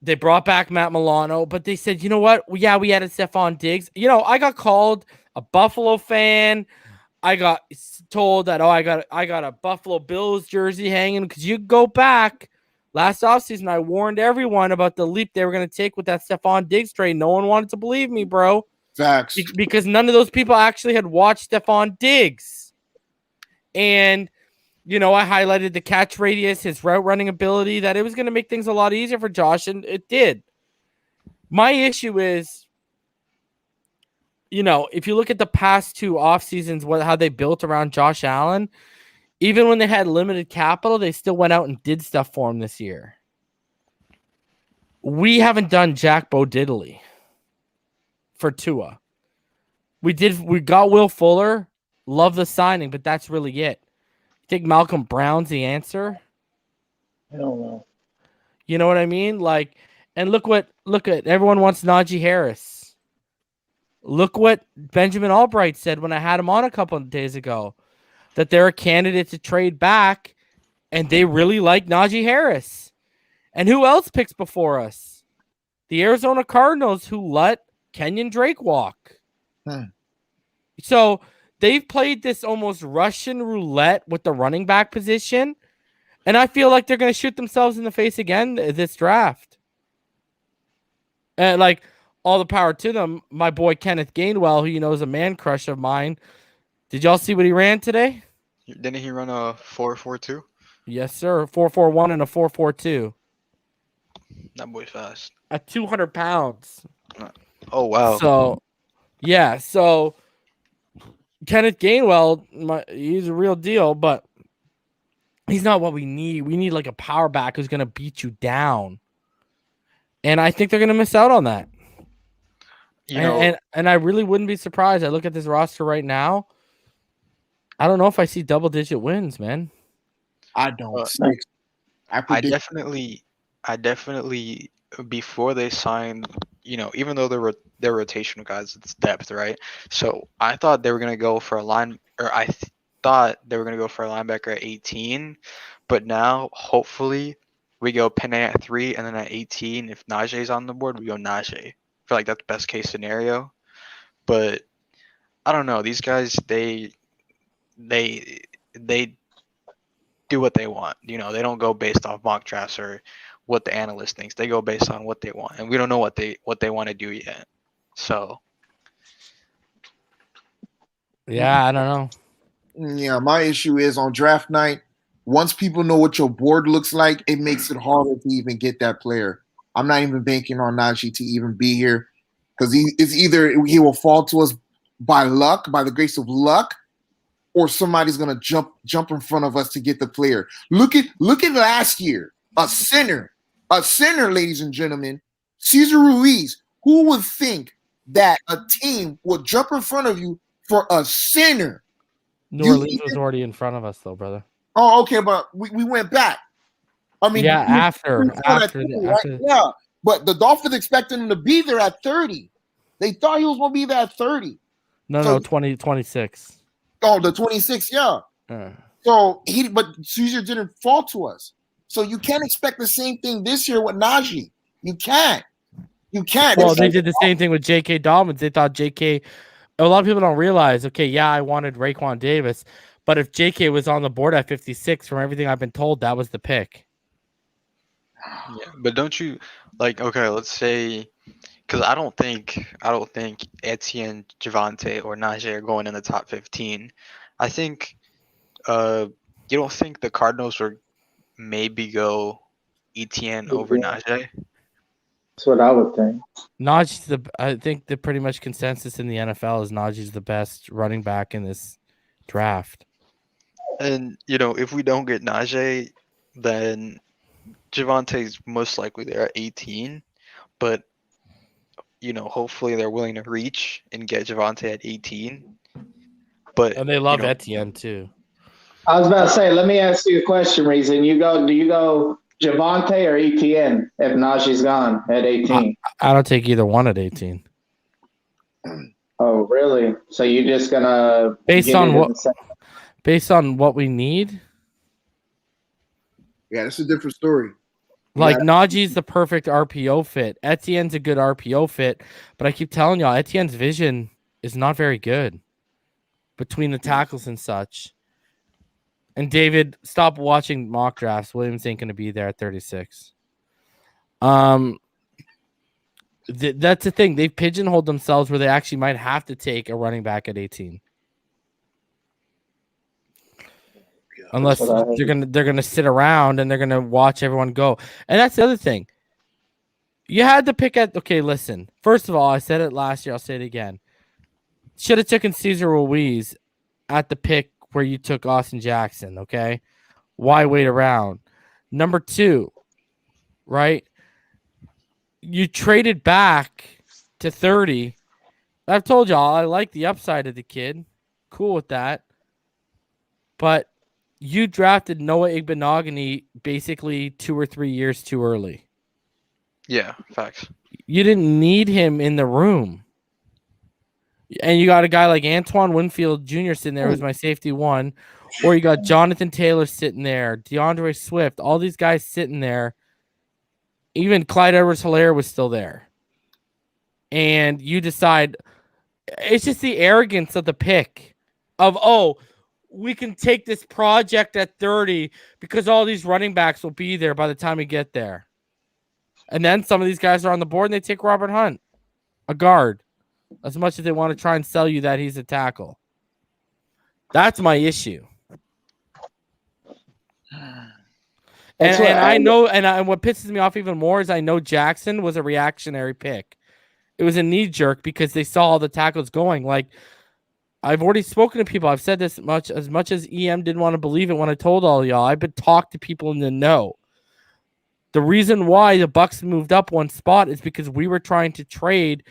they brought back Matt Milano, but they said, you know what? We added Stephon Diggs. I got called a Buffalo fan. I got told that, I got a Buffalo Bills jersey hanging, because you go back last offseason, I warned everyone about the leap they were going to take with that Stephon Diggs trade. No one wanted to believe me, bro. Facts. Because none of those people actually had watched Stephon Diggs. And, I highlighted the catch radius, his route running ability, that it was going to make things a lot easier for Josh, and it did. My issue is, if you look at the past 2 off seasons, how they built around Josh Allen, even when they had limited capital, they still went out and did stuff for him this year. We haven't done Jack Bo Diddley for Tua. We got Will Fuller. Love the signing, but that's really it. You think Malcolm Brown's the answer? I don't know. You know what I mean? And look at everyone wants Najee Harris. Look what Benjamin Albright said when I had him on a couple of days ago, that they're a candidate to trade back, and they really like Najee Harris. And who else picks before us? The Arizona Cardinals, who let Kenyon Drake walk. So they've played this almost Russian roulette with the running back position, and I feel like they're going to shoot themselves in the face again this draft. And all the power to them. My boy Kenneth Gainwell, who is a man crush of mine. Did y'all see what he ran today? Didn't he run a 4.42? Yes, sir. 4.41 and a 4.42. That boy's fast. At 200 pounds. Oh, wow. So, yeah. So, Kenneth Gainwell, he's a real deal, but he's not what we need. We need a power back who's going to beat you down. And I think they're going to miss out on that. And I really wouldn't be surprised. I look at this roster right now. I don't know if I see double-digit wins, man. I don't. I definitely before they signed, even though they're rotational guys, it's depth, right? So I thought they were gonna go for a thought they were gonna go for a linebacker at 18, but now hopefully we go Penny at 3, and then at 18, if Najee's on the board, we go Najee. I feel like that's best case scenario. But I don't know. These guys, they do what they want. They don't go based off mock drafts or what the analyst thinks. They go based on what they want, and we don't know what they want to do yet. So Yeah, I don't know. Yeah, my issue is on draft night, once people know what your board looks like, it makes it harder to even get that player. I'm not even banking on Najee to even be here because it's either he will fall to us by luck, by the grace of luck, or somebody's gonna jump in front of us to get the player. Look at last year, a center, ladies and gentlemen, Cesar Ruiz. Who would think that a team would jump in front of you for a center? New Orleans was already in front of us, though, brother. Oh, okay, but we went back. I mean, Yeah, after yeah, but the Dolphins expected him to be there at 30. They thought he was going to be there at 30. No, 26. Oh, the 26, yeah. So but Caesar didn't fall to us. So you can't expect the same thing this year with Najee. You can't. Well, they did the same thing with J.K. Dobbins. They thought J.K. A lot of people don't realize. Okay, yeah, I wanted Raekwon Davis, but if J.K. was on the board at 56, from everything I've been told, that was the pick. Yeah, but don't you like? Okay, let's say, because I don't think Etienne, Javante, or Najee are going in the top 15. I think, you don't think the Cardinals would maybe go Etienne over Najee? That's what I would think. I think the pretty much consensus in the NFL is Najee's the best running back in this draft. And if we don't get Najee, then Javante's most likely there at 18. But hopefully they're willing to reach and get Javante at 18. But and they love Etienne too. I was about to say, let me ask you a question, Reason. Do you go Javante or Etienne if Najee's gone at 18? I don't take either one at 18. Oh, really? So you're just gonna based on what we need? Yeah, that's a different story. Like Najee's the perfect RPO fit. Etienne's a good RPO fit, but I keep telling y'all, Etienne's vision is not very good between the tackles and such. And David, stop watching mock drafts. Williams ain't going to be there at 36. That's the thing. They've pigeonholed themselves where they actually might have to take a running back at 18. Unless they're gonna sit around and they're gonna watch everyone go. And that's the other thing. You had to pick at listen. First of all, I said it last year, I'll say it again. Should have taken Cesar Ruiz at the pick where you took Austin Jackson, okay? Why wait around? Number 2, right? You traded back to 30. I've told y'all I like the upside of the kid. Cool with that. But you drafted Noah Igbenogany basically 2 or 3 years too early. Yeah, facts. You didn't need him in the room. And you got a guy like Antoine Winfield Jr. sitting there, who's my safety 1. Or you got Jonathan Taylor sitting there, DeAndre Swift, all these guys sitting there. Even Clyde Edwards-Helaire was still there. And you decide, it's just the arrogance of the pick of, we can take this project at 30 because all these running backs will be there by the time we get there. And then some of these guys are on the board and they take Robert Hunt, a guard, as much as they want to try and sell you that he's a tackle. That's my issue. And I know, and what pisses me off even more is I know Jackson was a reactionary pick. It was a knee jerk because they saw all the tackles going. Like, I've already spoken to people. I've said this as much as EM didn't want to believe it when I told all y'all. I've been talked to people in the know. The reason why the Bucs moved up one spot is because we were trying to trade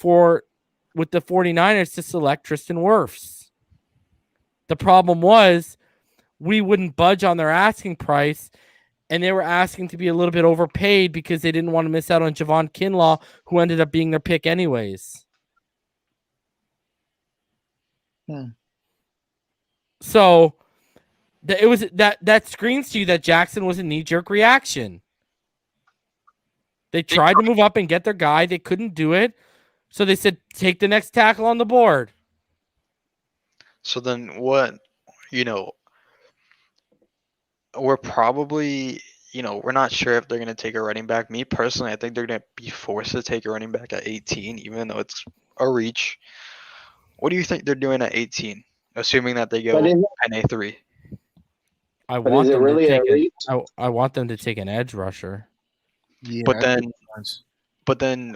with the 49ers to select Tristan Wirfs. The problem was we wouldn't budge on their asking price, and they were asking to be a little bit overpaid because they didn't want to miss out on Javon Kinlaw, who ended up being their pick anyways. So it was that screams to you that Jackson was a knee-jerk reaction. They tried to move up and get their guy. They couldn't do it. So they said, take the next tackle on the board. So then what, we're probably, we're not sure if they're going to take a running back. Me personally, I think they're going to be forced to take a running back at 18, even though it's a reach. What do you think they're doing at 18? Assuming that they go But is, NA 3. I but want is it them really to a take reach? I want them to take an edge rusher. Yeah, But that then, makes sense. but then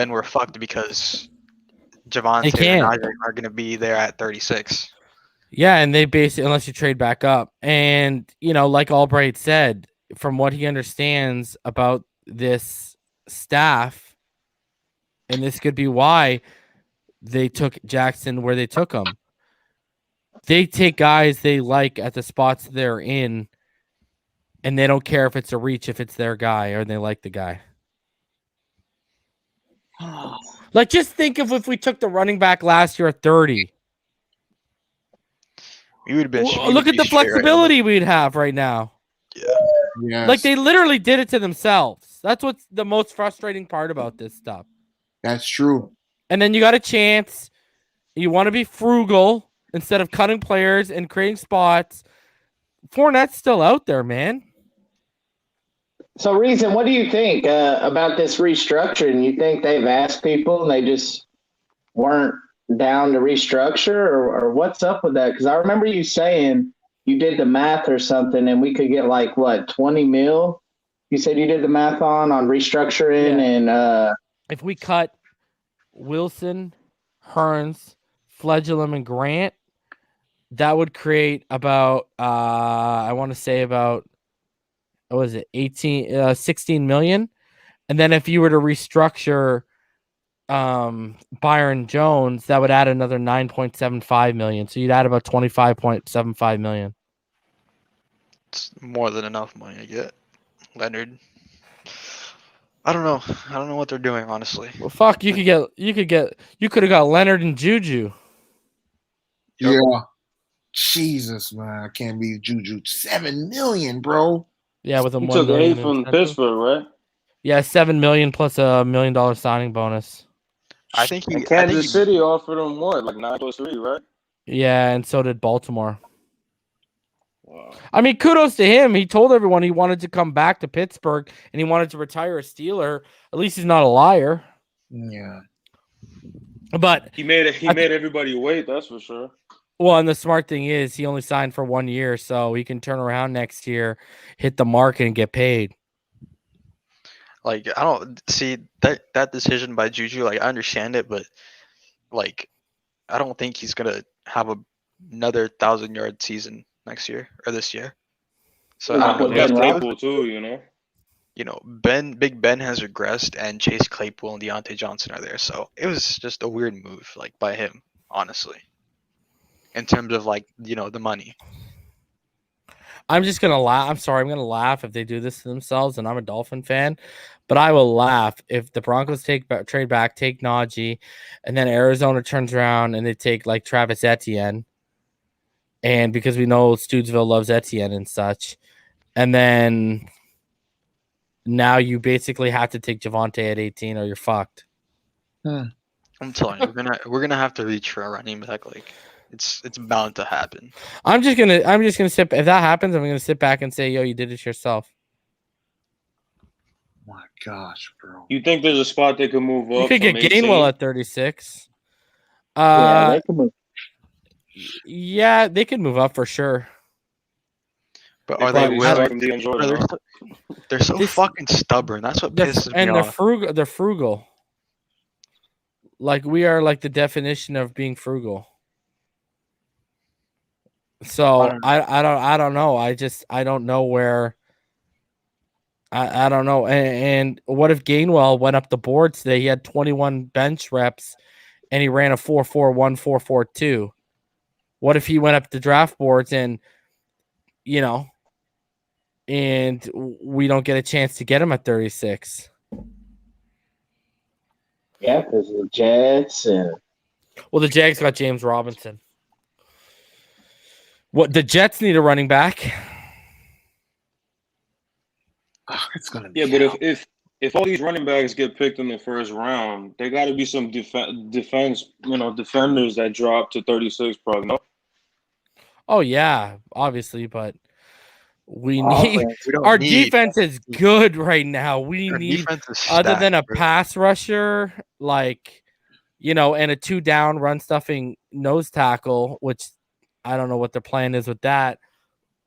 we're fucked because They Javante and can't. Najee are going to be there at 36. Yeah, and they basically, unless you trade back up. And, like Albright said, from what he understands about this staff, and this could be why they took Jackson where they took him. They take guys they like at the spots they're in, and they don't care if it's a reach, if it's their guy, or they like the guy. Like, just think of if we took the running back last year at 30. We would have been. Look at the flexibility we'd have right now. Yes, Like, they literally did it to themselves. That's what's the most frustrating part about this stuff. that's true. And then you got a chance. You want to be frugal instead of cutting players and creating spots. Fournette's still out there, man. So, Reason, what do you think about this restructuring? You think they've asked people and they just weren't down to restructure, or what's up with that? Because I remember you saying you did the math or something, and we could get like what 20 mil. You said you did the math on restructuring, and If we cut Wilson, Hearns, Fledglam, and Grant, that would create about I want to say about what was it 16 million. And then if you were to restructure Byron Jones, that would add another 9.75 million. So you'd add about 25.75 million. It's more than enough money to get Leonard. I don't know. I don't know what they're doing, honestly. Well, fuck, you could have got Leonard and Juju. Yep. Yeah. Jesus, man, I can't believe Juju 7 million, bro. Yeah, with a He 1 took million 8 from incentive. Pittsburgh, right? Yeah, 7 million plus $1 million signing bonus. I think And Kansas City offered him what, like 9+3, right? Yeah, and so did Baltimore. Wow. I mean, kudos to him. He told everyone he wanted to come back to Pittsburgh and he wanted to retire a Steeler. At least he's not a liar. Yeah. But He made everybody wait, that's for sure. well, and the smart thing is he only signed for 1 year, so he can turn around next year, hit the market, and get paid. Like, I don't see that decision by Juju. Like, I understand it, but like, I don't think he's gonna have another 1,000-yard season next year or this year. So I Not don't with know. Chase Ben Claypool too, you know. Big Ben has regressed, and Chase Claypool and Deontay Johnson are there. So it was just a weird move, like by him, honestly. In terms of like the money. I'm just gonna laugh. I'm sorry, I'm gonna laugh if they do this to themselves, and I'm a Dolphin fan, but I will laugh if the Broncos trade back, take Najee, and then Arizona turns around and they take like Travis Etienne, and because we know Studesville loves Etienne and such, and then now you basically have to take Javonte at 18 or you're fucked. I'm telling you, we're gonna have to reach for a running back. Like it's bound to happen. I'm just gonna sit. If that happens, I'm gonna sit back and say, "Yo, you did it yourself." My gosh, bro. You think there's a spot they could move up? You could get from 18? Gainwell at 36. yeah, they can move. Yeah, they could move up for sure. But They are they probably willing? start from Deion Bro, Jordan, huh? they're so This- fucking stubborn. That's what pisses me They're off. frugal. They're frugal. Like we are, like the definition of being frugal. So I don't know. I don't know where. I don't know. And what if Gainwell went up the board today? He had 21 bench reps, and he ran a 4.41, 4.42. What if he went up the draft boards and and we don't get a chance to get him at 36? Yeah, because the Jets and Well, the Jags got James Robinson. What the Jets need a running back. It's gonna be Yeah, but if all these running backs get picked in the first round, there got to be some defenders that drop to 36 probably. No? Oh yeah, obviously, but we need offense. We don't our need- defense is good right now. We Our need defense is other than a stacked, bro. pass rusher, like and a 2-down run stuffing nose tackle, which I don't know what their plan is with that.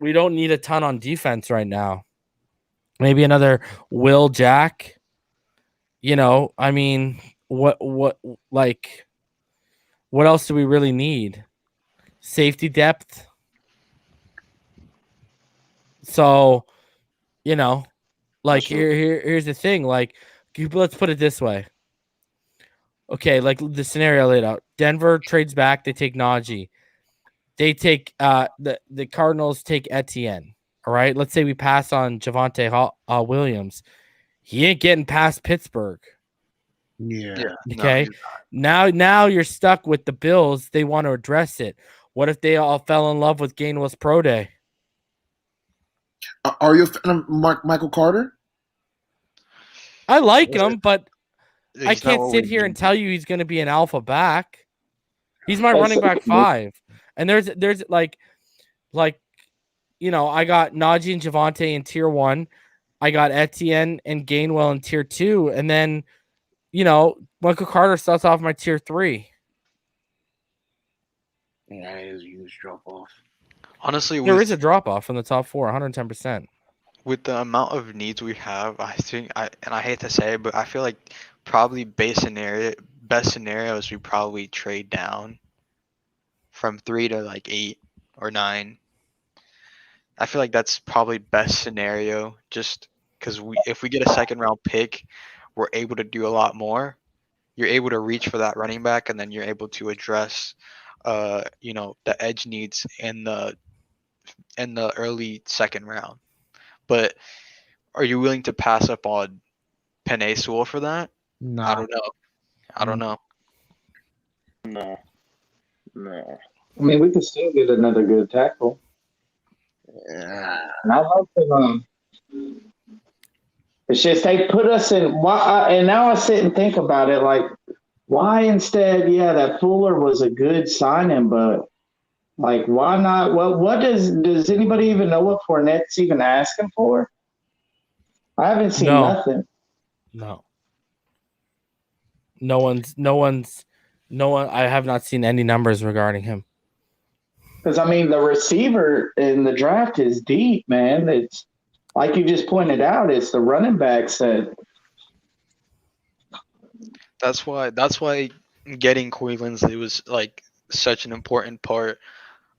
We don't need a ton on defense right now. Maybe another Will Jack. I mean, what else do we really need? Safety depth. So, here's the thing. Like, let's put it this way. Okay, like the scenario laid out. Denver trades back. They take Najee. They take the Cardinals take Etienne. All right. Let's say we pass on Javonte Williams. He ain't getting past Pittsburgh. Yeah. Okay. Now you're stuck with the Bills. They want to address it. What if they all fell in love with Gainwell's pro day? Are you a fan of Michael Carter? I like him, but I He's not can't what sit we here need. and tell you he's going to be an alpha back. He's my running back 5. And there's like, I got Najee and Javonte in tier 1. I got Etienne and Gainwell in tier 2. And then, Michael Carter starts off my tier 3. Yeah, it is a huge drop off. Honestly, There is a drop off from the top 4, 110%. with the amount of needs we have, I think I hate to say it, but I feel like probably best scenario is we probably trade down from 3 to like 8 or 9. I feel like that's probably best scenario, just because if we get a second round pick, we're able to do a lot more. You're able to reach for that running back, and then you're able to address the edge needs in the early second round. But are you willing to pass up on Penei Sewell for that? No. I don't know. No. I mean, we could still get another good tackle. Yeah. And I like them. It's just they put us in. And now I sit and think about it, like, why instead? Yeah, that Fuller was a good signing, but like, why not? What does anybody even know what Fournette's even asking for? I haven't seen nothing. No one. I have not seen any numbers regarding him. Because I mean, the receiver in the draft is deep, man. It's like you just pointed out. It's the running backs that. That's why getting Corey Linsley was like such an important part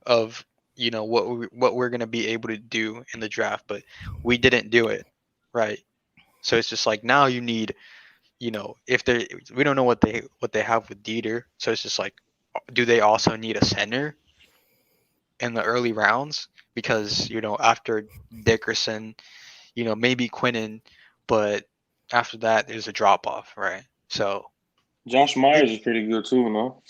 of what we're gonna be able to do in the draft, but we didn't do it, right? So it's just like now you need, if we don't know what they have with Dieter, so it's just like, do they also need a center in the early rounds? Because after Dickerson, maybe Quinnen, but after that there's a drop off, right? So Josh Myers is pretty good too, no?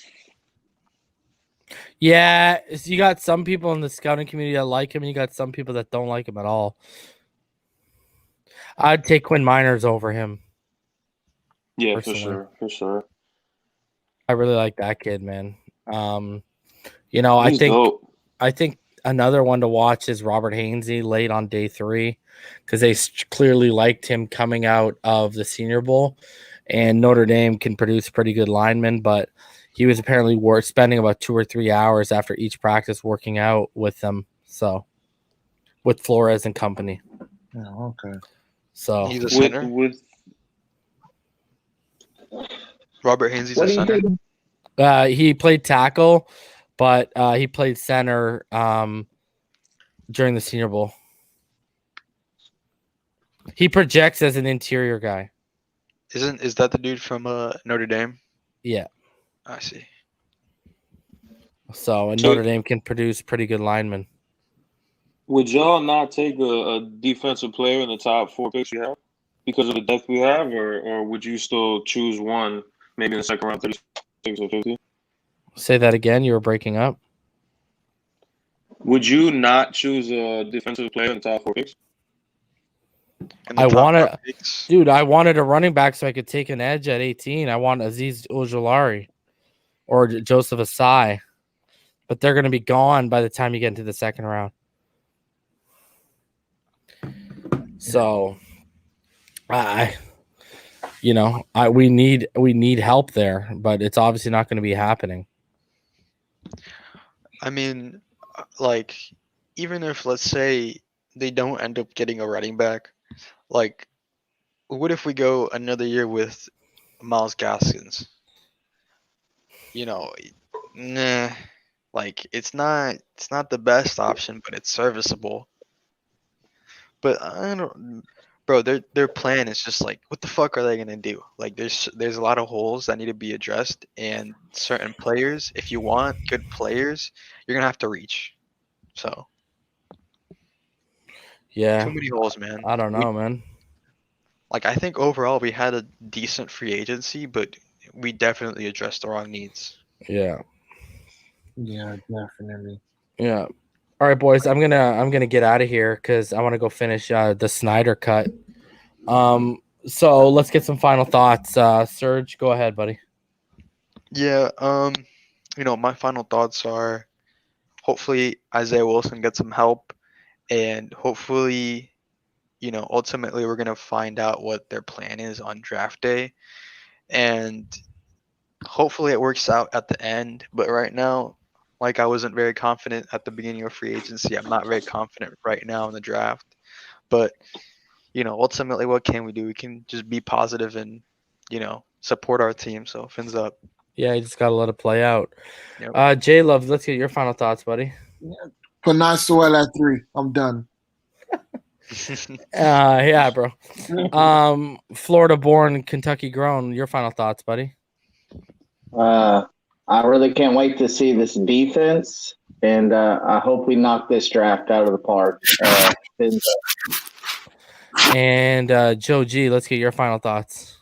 Yeah, you got some people in the scouting community that like him, and you got some people that don't like him at all. I'd take Quinn Miners over him. Yeah, Personally. for sure. I really like that kid, man. He's dope. I think another one to watch is Robert Hainsey late on day 3, because they clearly liked him coming out of the Senior Bowl, and Notre Dame can produce pretty good linemen, but he was apparently spending about 2 or 3 hours after each practice working out with them. So with Flores and company. Oh, okay. So he's a center. Robert Hainsey's a center. He played tackle, but he played center during the Senior Bowl. He projects as an interior guy. Is that the dude from Notre Dame? Yeah. I see. So Notre Dame can produce pretty good linemen. Would y'all not take a defensive player in the top 4 picks you have because of the depth we have, or would you still choose one maybe in the second round, 36 or 50? Say that again. You were breaking up. Would you not choose a defensive player in the top 4 picks? I wanted a running back so I could take an edge at 18. I want Azeez Ojulari or Joseph Asai, but they're going to be gone by the time you get into the second round. So, we need help there, but it's obviously not going to be happening. I mean, like, even if, let's say, they don't end up getting a running back, like, what if we go another year with Miles Gaskins? Nah, like, it's not the best option, but it's serviceable. But I don't, bro. Their plan is just like, what the fuck are they gonna do? Like, there's a lot of holes that need to be addressed, and certain players, if you want good players, you're gonna have to reach. So Yeah, too many holes, man. I don't know, man. Like, I think overall we had a decent free agency, but we definitely addressed the wrong needs. Yeah. Yeah, definitely. Yeah. All right, boys. I'm gonna get out of here because I want to go finish the Snyder cut. So let's get some final thoughts. Serge, go ahead, buddy. Yeah. My final thoughts are, hopefully Isaiah Wilson gets some help, and hopefully, ultimately we're gonna find out what their plan is on draft day, and hopefully it works out at the end. But right now, like, I wasn't very confident at the beginning of free agency. I'm not very confident right now in the draft. But, ultimately, what can we do? We can just be positive and, support our team. So, fins up. Yeah, you just gotta let it play out. Yep. J Love, let's get your final thoughts, buddy. Put nice soil at 3. I'm done. Yeah, bro. Florida born, Kentucky grown. Your final thoughts, buddy. I really can't wait to see this defense, and I hope we knock this draft out of the park. And Joe G, let's get your final thoughts.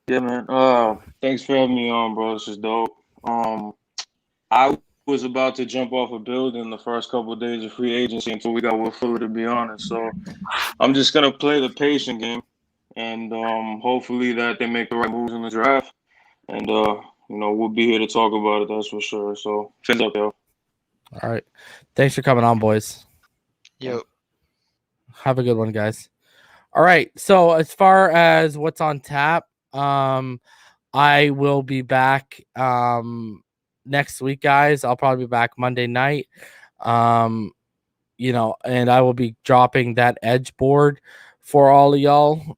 Yeah, man. Thanks for having me on, bro. This is dope. I was about to jump off a building the first couple of days of free agency until we got Will Fuller, to be honest. So I'm just gonna play the patient game, and hopefully that they make the right moves in the draft, and we'll be here to talk about it. That's for sure. So fins up, yo. All right, thanks for coming on, boys. Yep. Have a good one, guys. All right, so as far as what's on tap, I will be back next week, guys. I'll probably be back Monday night. And I will be dropping that edge board for all of y'all.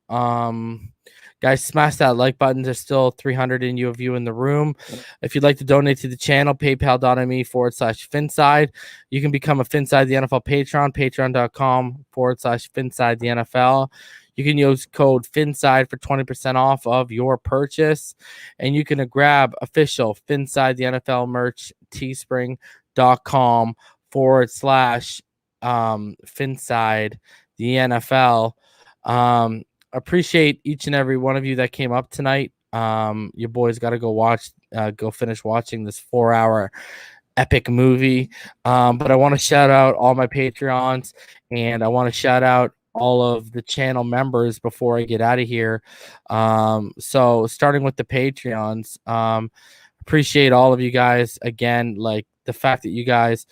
Guys, smash that like button. There's still 300 of you in the room. If you'd like to donate to the channel, paypal.me/Phinside. You can become a Phinside the NFL Patreon, patreon.com/Phinside the NFL. You can use code Phinside for 20% off of your purchase. And you can grab official Phinside the NFL merch, teespring.com/Phinside the NFL. Appreciate each and every one of you that came up tonight. Your boys got to go finish watching this 4-hour epic movie. But I want to shout out all my Patreons, and I want to shout out all of the channel members before I get out of here. So starting with the Patreons, appreciate all of you guys. Again, like the fact that you guys,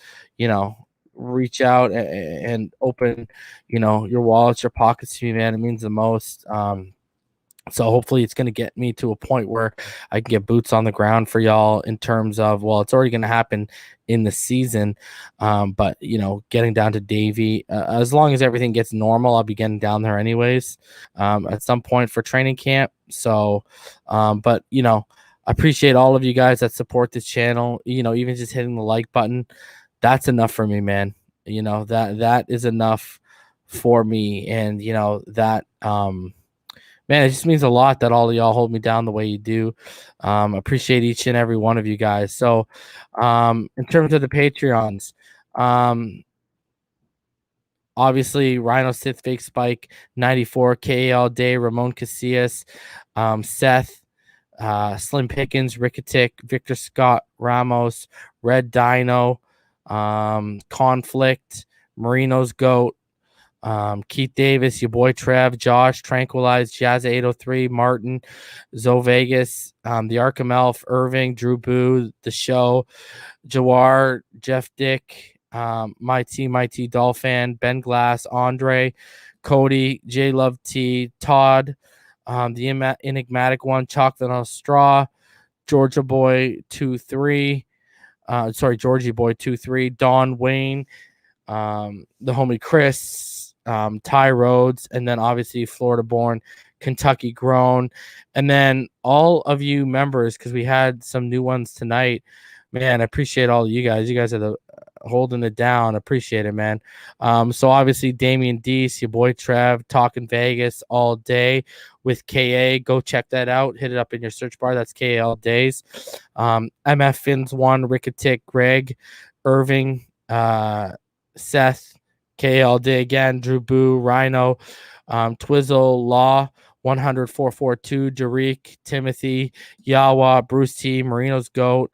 reach out and open, your wallets, your pockets to me, man. It means the most. So hopefully it's going to get me to a point where I can get boots on the ground for y'all in terms of, well, it's already going to happen in the season. But, getting down to Davie, as long as everything gets normal, I'll be getting down there anyways at some point for training camp. So, but, I appreciate all of you guys that support this channel, even just hitting the like button. That's enough for me, man. That is enough for me. And, that, man, it just means a lot that all of y'all hold me down the way you do. Appreciate each and every one of you guys. So, in terms of the Patreons, obviously Rhino Sith Fake Spike 94, KAL Day, Ramon Casillas, Seth, Slim Pickens, Ricketic, Victor Scott Ramos, Red Dino, Conflict, Marino's Goat, Keith Davis, your boy Trev, Josh, Tranquilized, Jazz 803, Martin, Zoe Vegas, the Arkham Elf, Irving, Drew Boo, The Show, Jawar, Jeff Dick, My T Dolphin, Ben Glass, Andre, Cody, J Love T, Todd, The enigmatic one, Chocolate on a Straw, Georgia Boy 2-3. Georgie Boy 2-3, Don Wayne, the homie Chris, Ty Rhodes, and then obviously Florida born, Kentucky grown, and then all of you members, because we had some new ones tonight. Man, I appreciate all of you guys. You guys are holding it down. Appreciate it, man. So obviously Damian Deese, your boy Trev, Talking Vegas all day with KA. Go check that out. Hit it up in your search bar. That's KA all days. MF Fins 1, Ricketic, Greg, Irving, Seth, KA all day again, Drew Boo, Rhino, Twizzle, Law, 100-442, Jarik, Timothy, Yawa, Bruce T, Marino's Goat,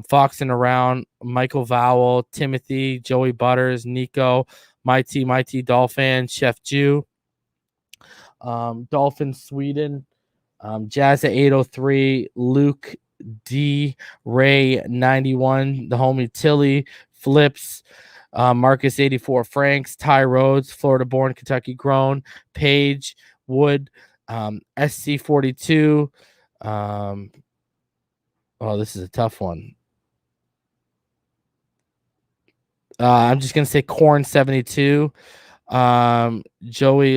Foxing Around, Michael Vowell, Timothy, Joey Butters, Nico, Mighty Dolphin, Chef Jew, Dolphin Sweden, Jazz at 803, Luke D, Ray 91, the homie Tilly, Flips, Marcus 84 Franks, Ty Rhodes, Florida born, Kentucky grown, Paige, Wood, SC 42. Oh, this is a tough one. I'm just gonna say Corn 72, Joey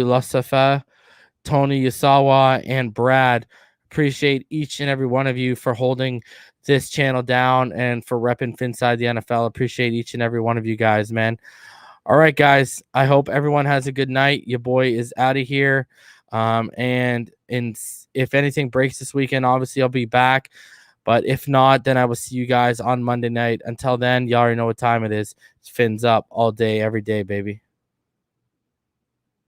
Lasafa, Tony Yasawa, and Brad. Appreciate each and every one of you for holding this channel down and for repping Phinside the NFL. Appreciate each and every one of you guys, man. All right, guys. I hope everyone has a good night. Your boy is out of here. And if anything breaks this weekend, obviously I'll be back. But if not, then I will see you guys on Monday night. Until then, y'all already know what time it is. It's Fins Up all day, every day, baby.